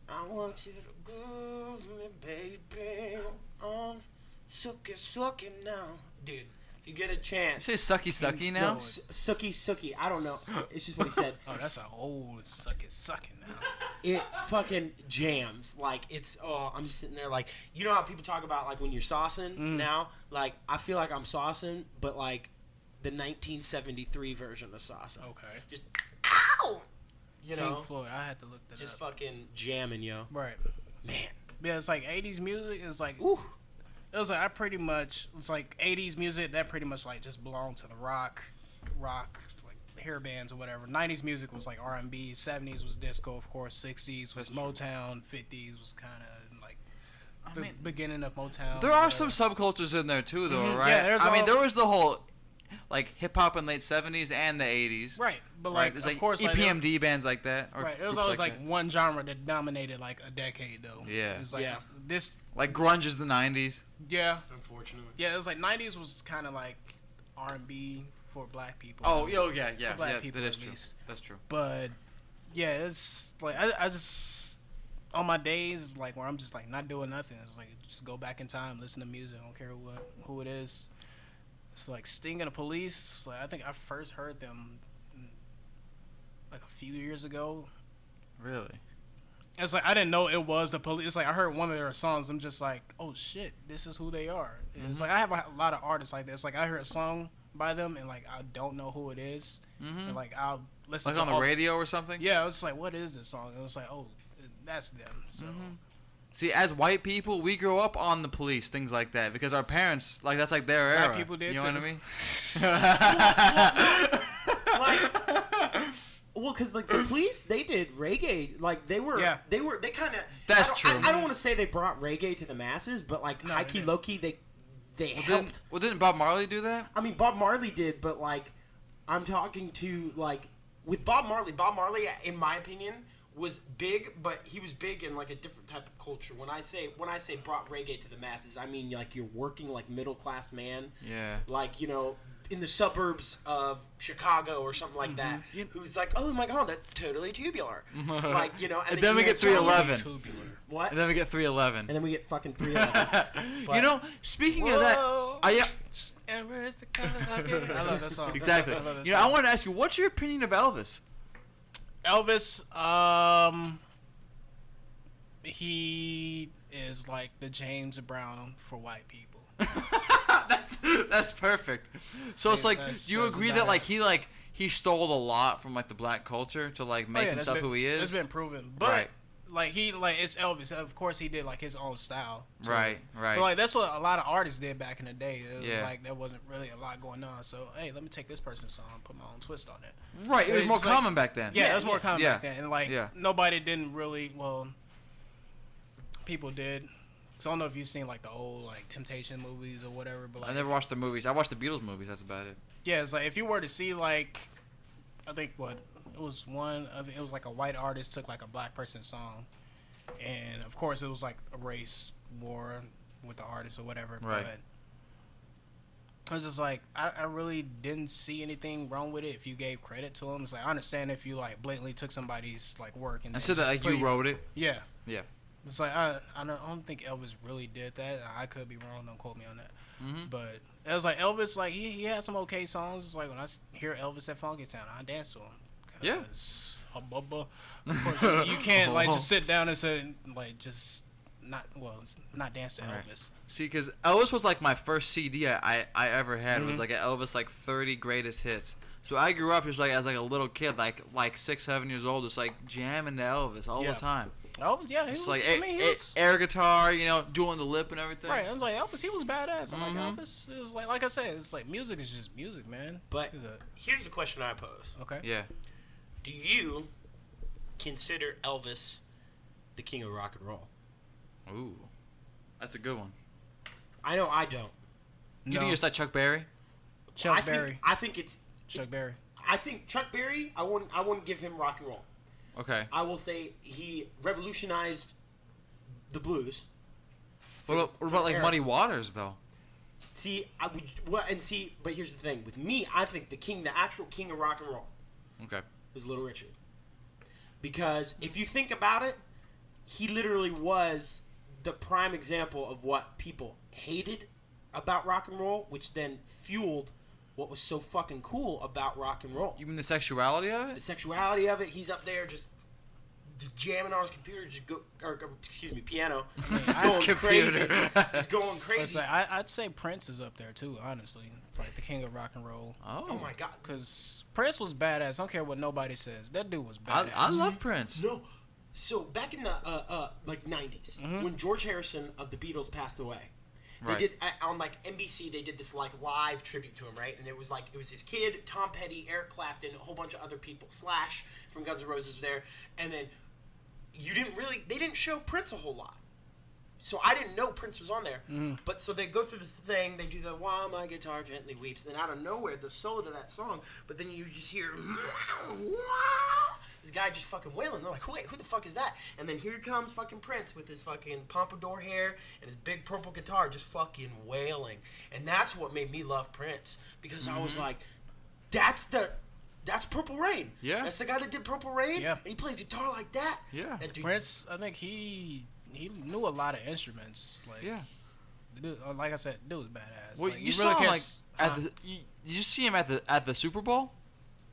I want you to groove me, baby. Sucky now. Dude, if you get a chance. You say sucky now? No, sucky. I don't know. It's just what he said. Oh, that's an old sucking now. It fucking jams. Like, it's, I'm just sitting there like, you know how people talk about, like, when you're saucing now? Like, I feel like I'm saucing, but, like, the 1973 version of saucing. Okay. Just, ow! You know? King Floyd, I had to look that just up. fucking jamming, yo. Right. Man. Yeah, it's like 80s music. It's like, Ooh. It was like, it's like 80s music that pretty much like just belonged to the rock, like hair bands or whatever. 90s music was like R&B. 70s was disco, of course. 60s was Motown. 50s was kind of like the beginning of Motown. There are some subcultures in there too, though, right? Yeah, there was the whole like hip hop in late 70s and the 80s. Right, but like There's of course EPMD bands like that. Or right, it was always like one genre that dominated like a decade though. Yeah. It was like this. Like grunge is the 90s. Yeah. Unfortunately. Yeah, it was like 90s was kind of like R&B for black people. Oh, yeah. For black people, that is at true. least. That's true. But yeah, it's like I just on my days like where I'm just like not doing nothing. It's like just go back in time, listen to music. I don't care who it is. It's like Sting and the Police. Like I think I first heard them like a few years ago. Really? It's like I didn't know it was the Police. It's like I heard one of their songs. I'm just like, oh shit, this is who they are. It's like I have a lot of artists like this. Like I heard a song by them and like I don't know who it is. And like I'll listen Like to on the radio or something? Yeah, I was like, what is this song? And it was like, oh, that's them. So. See, as white people, we grew up on the Police, things like that, because our parents, like, that's like their era. Black people did you know too. what I mean? Well, because like the Police, they did reggae. Like they kind of. That's true. I don't want to say they brought reggae to the masses, but like high key, low key, they helped. Didn't Bob Marley do that? I mean, Bob Marley did, but like, I'm talking to like with Bob Marley. Bob Marley, in my opinion, was big, but he was big in like a different type of culture. When I say brought reggae to the masses, I mean like you're working like middle class man. Yeah. Like, you know, in the suburbs of Chicago or something like that, who's like, oh my god, that's totally tubular. Like, you know, and then we get 311. What? And then we get 311. And then we get fucking 311. You know, speaking of that, And where's the color of it? I love that song. Exactly. I love that you know, song. I wanted to ask you, what's your opinion of Elvis? Elvis, he is like the James Brown for white people. That's perfect. So it's like, do you agree that like he stole a lot from like the black culture to like make himself who he is? It's been proven, but like it's Elvis. Of course, he did like his own style. Too. Right. But like that's what a lot of artists did back in the day. It was Yeah. like there wasn't really a lot going on. So hey, let me take this person's song, and put my own twist on it. Right. It was more It's like- common back then. Yeah, it was more common back then, and like Yeah. nobody didn't really. Well, people did. Cause I don't know if you've seen like the old like Temptation movies or whatever, but like I never watched the movies. I watched the Beatles movies. That's about it. yeah, it's like if you were to see like, I think it was like a white artist took like a black person's song, and of course it was like a race war with the artist or whatever. Right. But I was just like, I really didn't see anything wrong with it if you gave credit to him. It's like I understand if you like blatantly took somebody's like work and I then said that just like you put wrote it. Yeah. Yeah. It's like I don't think Elvis really did that. I could be wrong. Don't quote me on that. But it was like Elvis. Like he had some okay songs. It's like when I hear Elvis at Funkytown, I dance to him. Yeah. Of course, you can't like just sit down and say like just not dance to Elvis. See, because Elvis was like my first CD I ever had. It was like an Elvis like 30 greatest hits. So I grew up just like as like a little kid, like 6, 7 years old, just like jamming to Elvis all the time. Elvis, yeah, he It's was, like he was air guitar, you know, doing the lip and everything. right. I was like Elvis, he was badass. I'm like Elvis. It was like I said, it's like music is just music, man. But here's the question I pose. Okay. Yeah. Do you consider Elvis the king of rock and roll? Ooh, that's a good one. I know I don't. You think it's like Chuck Berry? Chuck Berry. I think it's Chuck Berry. I think Chuck Berry. I wouldn't give him rock and roll. Okay. I will say he revolutionized the blues. What about like era. Muddy Waters though? See, I would. Well, and see, but here's the thing. With me, I think the actual king of rock and roll, was Little Richard. Because if you think about it, he literally was the prime example of what people hated about rock and roll, which then fueled what was so fucking cool about rock and roll. You mean the sexuality of it? The sexuality of it. He's up there just jamming on his computer, piano. Going crazy. Just going crazy. I'd say Prince is up there too, honestly. Like the king of rock and roll. Oh my God. Because Prince was badass. I don't care what nobody says. That dude was badass. I love Prince. No. So back in the 90s, when George Harrison of the Beatles passed away, they did on like NBC. They did this like live tribute to him, right? And it was his kid, Tom Petty, Eric Clapton, a whole bunch of other people. Slash from Guns N' Roses was there, and then they didn't show Prince a whole lot. So I didn't know Prince was on there. But so they go through this thing, they do the "While My Guitar Gently Weeps," and out of nowhere the solo to that song, but then you just hear this guy just fucking wailing. They're like, wait, who the fuck is that? And then here comes fucking Prince with his fucking pompadour hair and his big purple guitar just fucking wailing. And that's what made me love Prince, because I was like, that's Purple Rain. Yeah. That's the guy that did Purple Rain. Yeah. And he played guitar like that. Yeah. And Prince, I think he knew a lot of instruments. Like, yeah. Dude, like I said, dude was badass. Well, like, you saw him did you see him at the Super Bowl?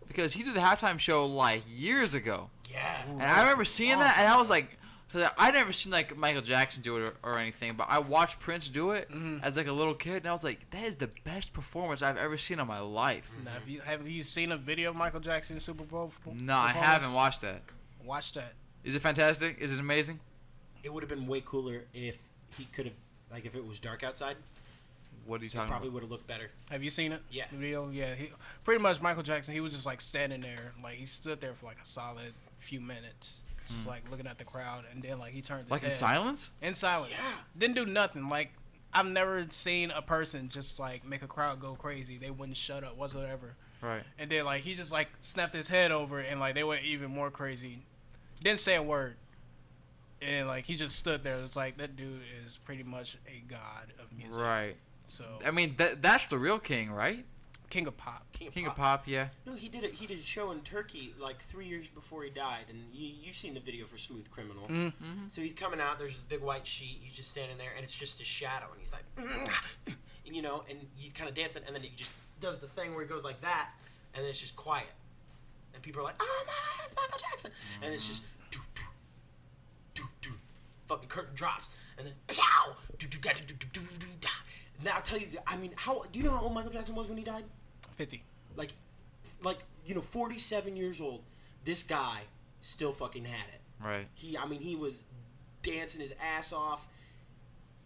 Because he did the halftime show like years ago. Yeah. And I remember seeing that, and I was like, cause I'd never seen like Michael Jackson do it or anything, but I watched Prince do it as like a little kid, and I was like, that is the best performance I've ever seen in my life. Now, have you seen a video of Michael Jackson's Super Bowl? No, I haven't watched that. Watch that. Is it fantastic? Is it amazing? It would have been way cooler if he could have, like, if it was dark outside. What are you talking about? Probably would have looked better. Have you seen it? Yeah. The video? Yeah. Pretty much Michael Jackson, he was just like standing there. Like he stood there for like a solid few minutes. Just like looking at the crowd. And then like he turned his like head. In silence? In silence. Yeah. Didn't do nothing. Like I've never seen a person just like make a crowd go crazy. They wouldn't shut up whatsoever. Right. And then like he just like snapped his head over and like they went even more crazy. Didn't say a word. And like he just stood there. It's like that dude is pretty much a god of music. Right. So I mean that's the real king, right? King of pop. King of pop, yeah. No, he did a show in Turkey like 3 years before he died, and you've seen the video for Smooth Criminal. Mm-hmm. So he's coming out. There's this big white sheet. He's just standing there, and it's just his shadow, and he's like, and he's kind of dancing, and then he just does the thing where he goes like that, and then it's just quiet, and people are like, "Oh my God, it's Michael Jackson," and it's just fucking curtain drops, and then pow, Now I'll tell you, I mean, do you know how old Michael Jackson was when he died? 50. Like 47 years old. This guy still fucking had it. Right. He was dancing his ass off.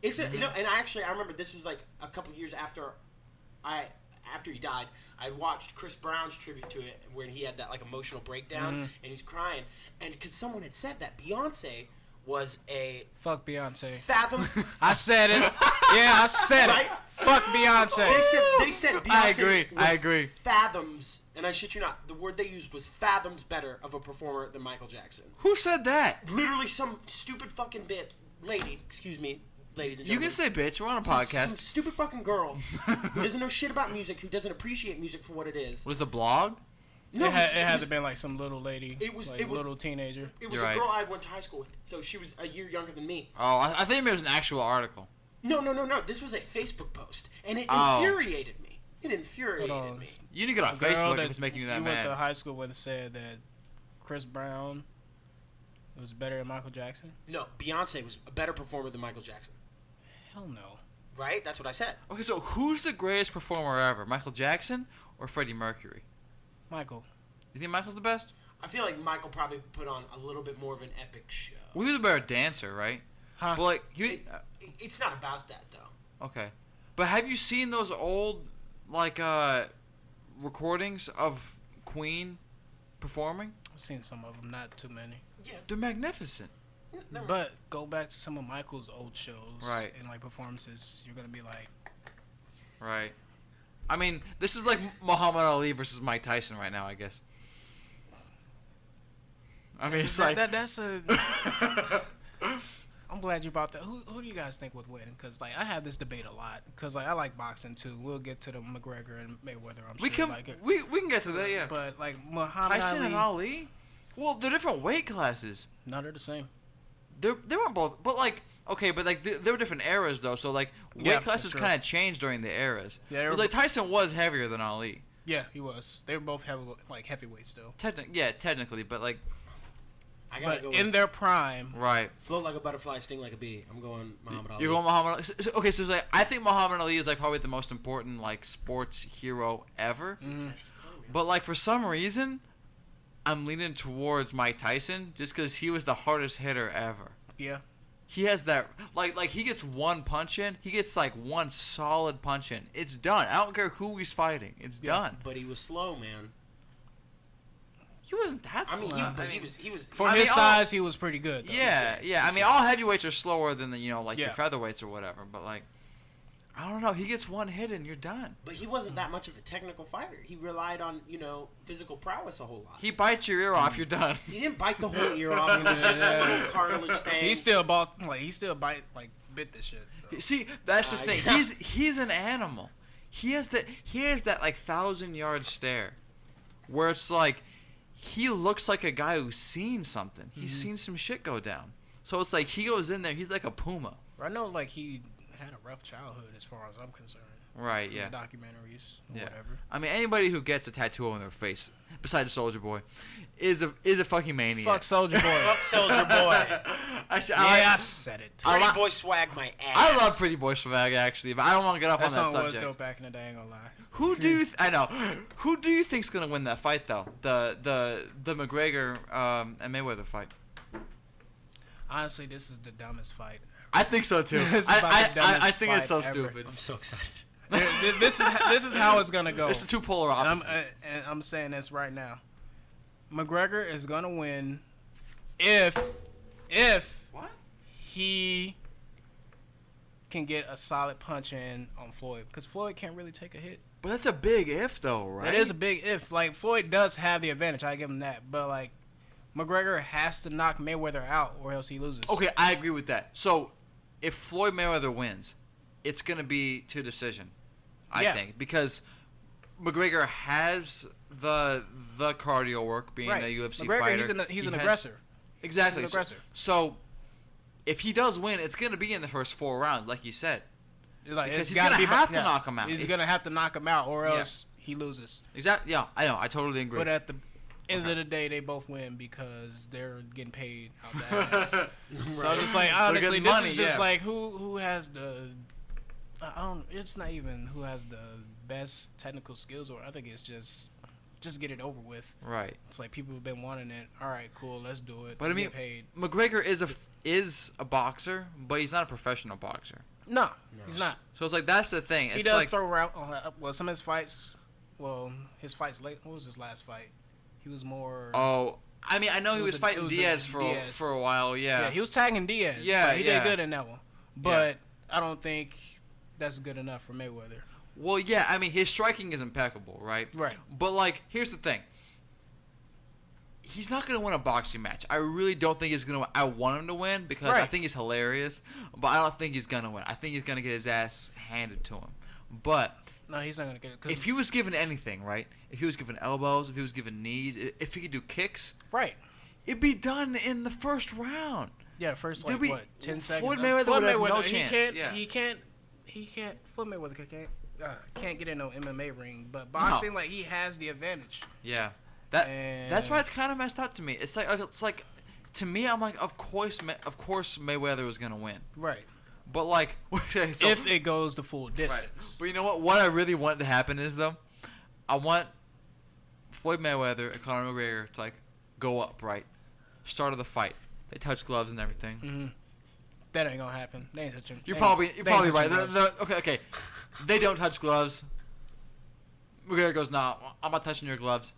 It's and I remember this was like a couple years after he died. I watched Chris Brown's tribute to it where he had that like emotional breakdown and he's crying, and because someone had said that Beyonce was a fuck Beyonce. Fathom. I said it. Yeah, I said it. Fuck Beyonce. They said Beyonce. I agree. Fathoms, and I shit you not, the word they used was fathoms better of a performer than Michael Jackson. Who said that? Literally some stupid fucking lady, excuse me, ladies and gentlemen. You can say bitch. We're on a podcast. Some stupid fucking girl who doesn't know shit about music, who doesn't appreciate music for what it is. Was it a blog? No, it had to have been like some little lady. It was little teenager. It was a girl I went to high school with, so she was a year younger than me. Oh, I think it was an actual article. No. This was a Facebook post, and it infuriated me. It infuriated me. You need to get on Facebook if it's making you that mad. You went to high school with said that Chris Brown was better than Michael Jackson? No, Beyonce was a better performer than Michael Jackson. Hell no. Right? That's what I said. Okay, so who's the greatest performer ever? Michael Jackson or Freddie Mercury? Michael. You think Michael's the best? I feel like Michael probably put on a little bit more of an epic show. Well, he was a better dancer, right? Huh? But like, it's not about that though. Okay, but have you seen those old like recordings of Queen performing? I've seen some of them, not too many. Yeah, they're magnificent. But go back to some of Michael's old shows, right? And like performances, you're gonna be like, right. I mean, this is like Muhammad Ali versus Mike Tyson right now, I guess. I mean, it's like that's a. I'm glad you brought that. Who do you guys think would win? Because like I have this debate a lot. Because like I like boxing too. We'll get to the McGregor and Mayweather. We can we can get to that, yeah. But like Muhammad Tyson Ali, and Ali, well, they're different weight classes. no, they're the same. They weren't both, but like okay, but like they were different eras though. So like weight classes kind of changed during the eras. Yeah, it was like Tyson was heavier than Ali. Yeah, he was. They were both heavyweight still. Technically, but like. I gotta go in their prime. Right. Float like a butterfly, sting like a bee. I'm going Muhammad Ali. You're going Muhammad Ali. Okay, so it's like, I think Muhammad Ali is like probably the most important like sports hero ever. Mm-hmm. But like for some reason, I'm leaning towards Mike Tyson just because he was the hardest hitter ever. Yeah. He has that like he gets one punch in. He gets like one solid punch in. It's done. I don't care who he's fighting. It's done. But he was slow, man. He wasn't that slow. He was for his size. He was pretty good. Though. Yeah. I mean, all heavyweights are slower than the your featherweights or whatever. But like, I don't know. He gets one hit and you're done. But he wasn't that much of a technical fighter. He relied on physical prowess a whole lot. He bites your ear off. You're done. He didn't bite the whole ear off. It was just a little cartilage thing. He still bit the shit. So. See, that's the thing. Yeah. He's an animal. He has that like 1,000-yard stare, where it's like. He looks like a guy who's seen something. He's seen some shit go down. So it's like he goes in there. He's like a puma. I know, like he had a rough childhood, as far as I'm concerned. Right. Yeah. The documentaries. Or whatever. I mean, anybody who gets a tattoo on their face, besides Soldier Boy, is a fucking maniac. Fuck Soldier Boy. Fuck Soldier Boy. I said it. Pretty Boy swag my ass. I love Pretty Boy swag actually, but I don't want to get off on that subject. That song was dope back in the day. I ain't gonna lie. Who do you? I know. Who do you think's gonna win that fight though? The McGregor and Mayweather fight. Honestly, this is the dumbest fight. I think so too. I think it's so stupid. I'm so excited. This is how it's gonna go. It's the two polar opposites. And I'm saying this right now. McGregor is gonna win if what? He can get a solid punch in on Floyd, because Floyd can't really take a hit. But that's a big if, though, right? That is a big if. Like, Floyd does have the advantage. I give him that. But, like, McGregor has to knock Mayweather out or else he loses. Okay, I agree with that. So, if Floyd Mayweather wins, it's going to be to decision, I think. Because McGregor has the cardio work, being a UFC fighter. He's an aggressor. Exactly. He's an aggressor. So if he does win, it's going to be in the first 4 rounds, like you said. Like, because he's going to have to knock him out. He's going to have to knock him out, or else he loses. Exactly. Yeah, I know. I totally agree. But at the end of the day, they both win because they're getting paid out the ass. So just like, honestly, this is just like who has the. It's not even who has the best technical skills, or I think it's just get it over with. Right. It's like people have been wanting it. All right, cool, let's do it. But I mean, McGregor is a boxer, but he's not a professional boxer. No, he's not. So it's like that's the thing. He does throw around. Well, some of his fights. Well, his fights late. What was his last fight? He was more. Oh, I mean, I know he was fighting Diaz for a while. Yeah. Yeah, he was tagging Diaz. Yeah, he did good in that one. But I don't think that's good enough for Mayweather. Well, yeah, I mean, his striking is impeccable, right? Right. But, like, here's the thing. He's not going to win a boxing match. I really don't think he's going to win. I want him to win because I think he's hilarious, but I don't think he's going to win. I think he's going to get his ass handed to him. But no, he's not going to get it. If he was given anything, right? If he was given elbows, if he was given knees, if he could do kicks, right, it'd be done in the first round. Yeah, first, 10 seconds? Floyd Mayweather would have no chance. He can't. Floyd Mayweather can't get in no MMA ring, but boxing, like, he has the advantage. Yeah, that's why it's kind of messed up to me. It's like to me, I'm like, of course Mayweather was gonna win. Right. But like, if it goes the full distance. Right. But you know what? What I really want to happen is though, I want Floyd Mayweather and Conor McGregor to like go up, right? Start of the fight, they touch gloves and everything. Mm-hmm. That ain't gonna happen. They ain't touching. You're probably right. Okay. They don't touch gloves. McGregor goes, "Nah, I'm not touching your gloves."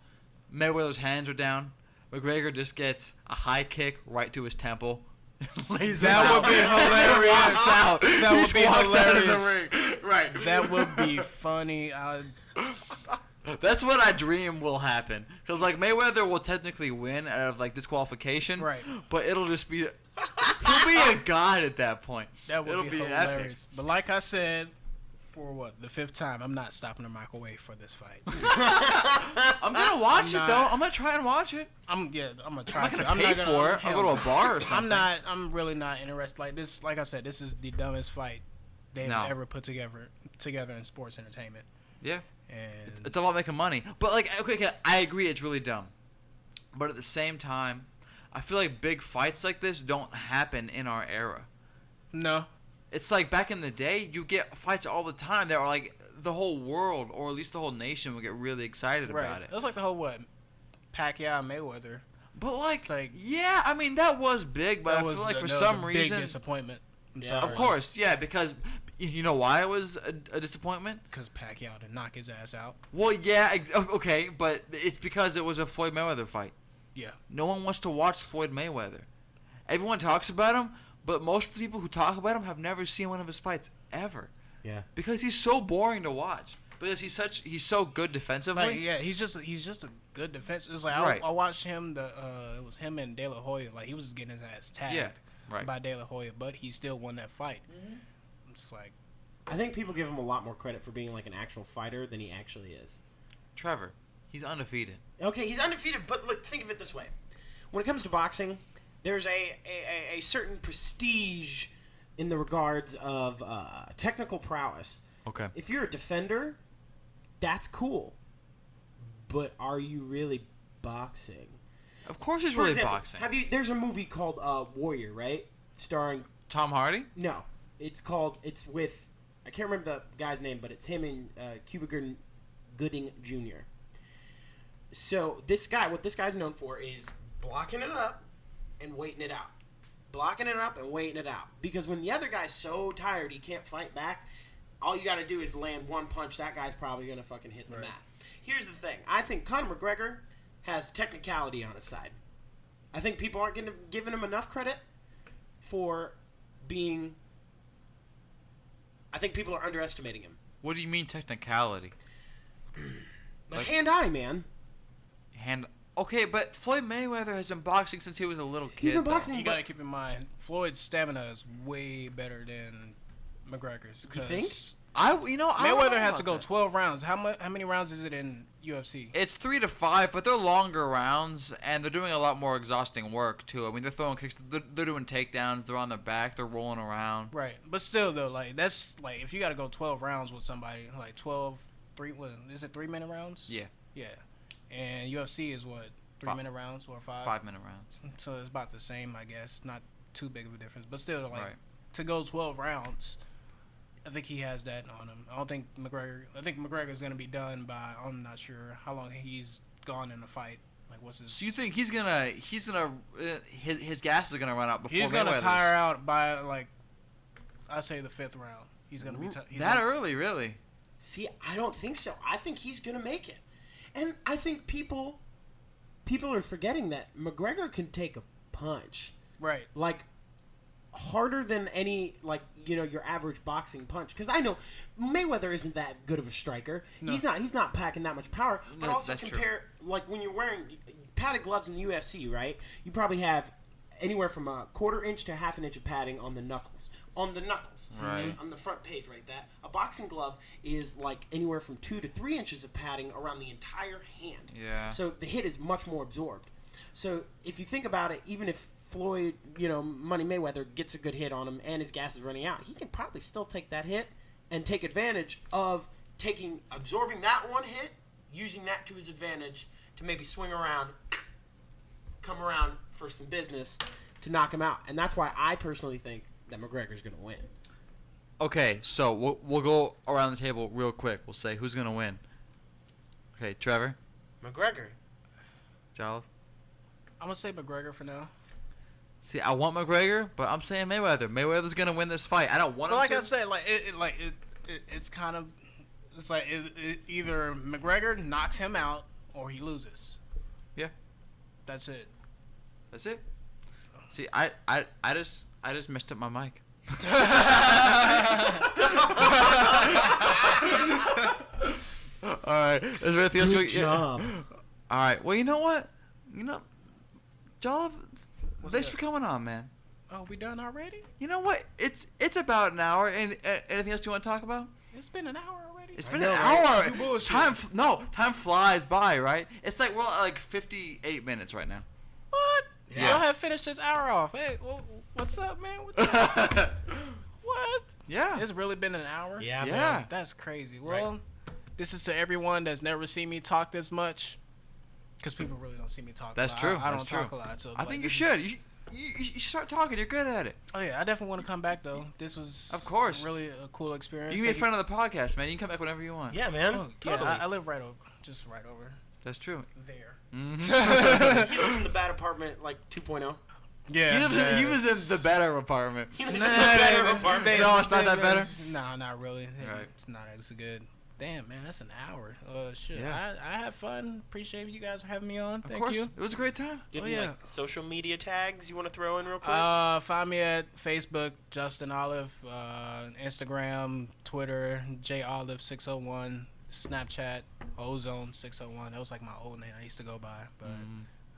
Mayweather's hands are down. McGregor just gets a high kick right to his temple. Lays that would be hilarious. That would be hilarious. Right. That would be funny. That's what I dream will happen. Because, like, Mayweather will technically win out of, like, disqualification. Right. But it'll just be He'll be a god at that point. That would It'll be be hilarious. But like I said, for what, the 5th time, I'm not stopping the microwave for this fight. I'm gonna watch it though. I'm gonna try and watch it. I'm gonna try I'm to. not gonna pay for it. I'll go to a bar or something. I'm really not interested. Like this. Like I said, this is the dumbest fight they've ever put together in sports entertainment. Yeah. And it's about making money. But like, okay, I agree, it's really dumb. But at the same time, I feel like big fights like this don't happen in our era. No. It's like back in the day, you get fights all the time that are like the whole world, or at least the whole nation, would get really excited about it. It was like the whole Pacquiao and Mayweather. But like, yeah, I mean that was big, but I feel like for some reason, big disappointment. Of course, yeah, because you know why it was a disappointment? Because Pacquiao did knock his ass out. Well, yeah, okay, but it's because it was a Floyd Mayweather fight. Yeah. No one wants to watch Floyd Mayweather. Everyone talks about him, but most of the people who talk about him have never seen one of his fights ever. Yeah. Because he's so boring to watch. Because he's so good defensively. Like, yeah, he's just a good defense. It's like I watched him. It was him and De La Hoya. Like he was getting his ass tagged by De La Hoya, but he still won that fight. Mm-hmm. I'm just like, I think people give him a lot more credit for being like an actual fighter than he actually is. Trevor, he's undefeated. Okay, he's undefeated, but look, think of it this way: when it comes to boxing, there's a certain prestige in the regards of technical prowess. Okay. If you're a defender, that's cool. But are you really boxing? Of course he's For really example, boxing. There's a movie called Warrior, right? Starring Tom Hardy? No. It's with, I can't remember the guy's name, but it's him and Cuba Gooding Jr. So what this guy's known for is blocking it up and waiting it out. Blocking it up and waiting it out. Because when the other guy's so tired he can't fight back, all you got to do is land one punch. That guy's probably going to fucking hit the mat. Here's the thing. I think Conor McGregor has technicality on his side. I think people aren't giving him enough credit for being... I think people are underestimating him. What do you mean technicality? Like hand-eye, man. Okay, but Floyd Mayweather has been boxing since he was a little kid. He's been boxing. You gotta keep in mind, Floyd's stamina is way better than McGregor's. You think? Mayweather has to go 12 rounds. How many rounds is it in UFC? It's 3 to 5, but they're longer rounds, and they're doing a lot more exhausting work too. I mean, they're throwing kicks, they're doing takedowns, they're on their back, they're rolling around. Right, but still though, like that's like if you got to go 12 rounds with somebody, like is it 3-minute rounds? Yeah. Yeah, and UFC is what 3-minute rounds or 5? 5-minute rounds. So it's about the same, I guess. Not too big of a difference, but still, like to go 12 rounds. I think he has that on him. I think McGregor's gonna be done by. I'm not sure how long he's gone in the fight. Like, what's his? So you think his gas is gonna run out before he's gonna tire out by like, I say the 5th round. He's gonna be early, really? See, I don't think so. I think he's gonna make it, and I think people are forgetting that McGregor can take a punch, right? Like harder than any, like, your average boxing punch. Because I know Mayweather isn't that good of a striker. No. He's not packing that much power. But also compare, like, when you're wearing padded gloves in the UFC, right? You probably have anywhere from a 1/4 inch to 1/2 inch of padding on the knuckles. Right. On the front page, right? A boxing glove is like anywhere from 2 to 3 inches of padding around the entire hand. Yeah. So the hit is much more absorbed. So if you think about it, even if Floyd, Money Mayweather gets a good hit on him and his gas is running out, he can probably still take that hit and take advantage of absorbing that one hit, using that to his advantage to maybe swing around, come around for some business to knock him out. And that's why I personally think that McGregor's going to win. Okay, so we'll go around the table real quick. We'll say who's going to win. Okay, Trevor? McGregor. Jolly? I'm going to say McGregor for now. See, I want McGregor, but I'm saying Mayweather. Mayweather's gonna win this fight. I don't want him to. Like I said, it's kind of, it's like either McGregor knocks him out or he loses. Yeah, that's it. That's it. See, I just messed up my mic. All right, is there anything else? Good job. All right. Well, you know what? Jolliffe. Thanks for coming on, man. Oh, we done already? You know what? It's about an hour. And anything else you want to talk about? It's been an hour already. It's been an hour. Time flies by, right? It's like we're at like 58 minutes right now. What? Yeah. Y'all have finished this hour off. Hey, what's up, man? What? Yeah. It's really been an hour? Yeah, Yeah. man. That's crazy. Well, this is to everyone that's never seen me talk this much. Because people really don't see me talk That's a lot. true. I don't That's talk true. a lot. So I think you should. You should start talking. You're good at it. Oh, yeah. I definitely want to come back, though. This was Of course. really a cool experience. You can be a friend of the podcast, man. You can come back whenever you want. Yeah, man. Oh, Totally. yeah, I live right over. Just right over That's true. there. He lives in the bad apartment, like 2.0. Yeah. He was in the better apartment. He lives in the better apartment. No, it's not that better? No, not really. Right. It's not as good. Damn, man, that's an hour. Shit. Yeah. I had fun. Appreciate you guys for having me on. Of Thank course. you. It was a great time. Do you have Oh, any, yeah. like, social media tags you want to throw in real quick? Find me at Facebook, Justin Olive, Instagram, Twitter, JOlive601, Snapchat, Ozone601. That was like my old name I used to go by, but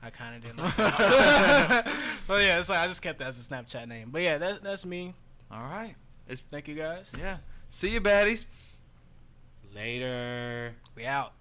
I kind of didn't like that. But yeah, it's like I just kept that as a Snapchat name. But yeah, that's me. All right. Thank you guys. Yeah. See you, baddies. Later. We out.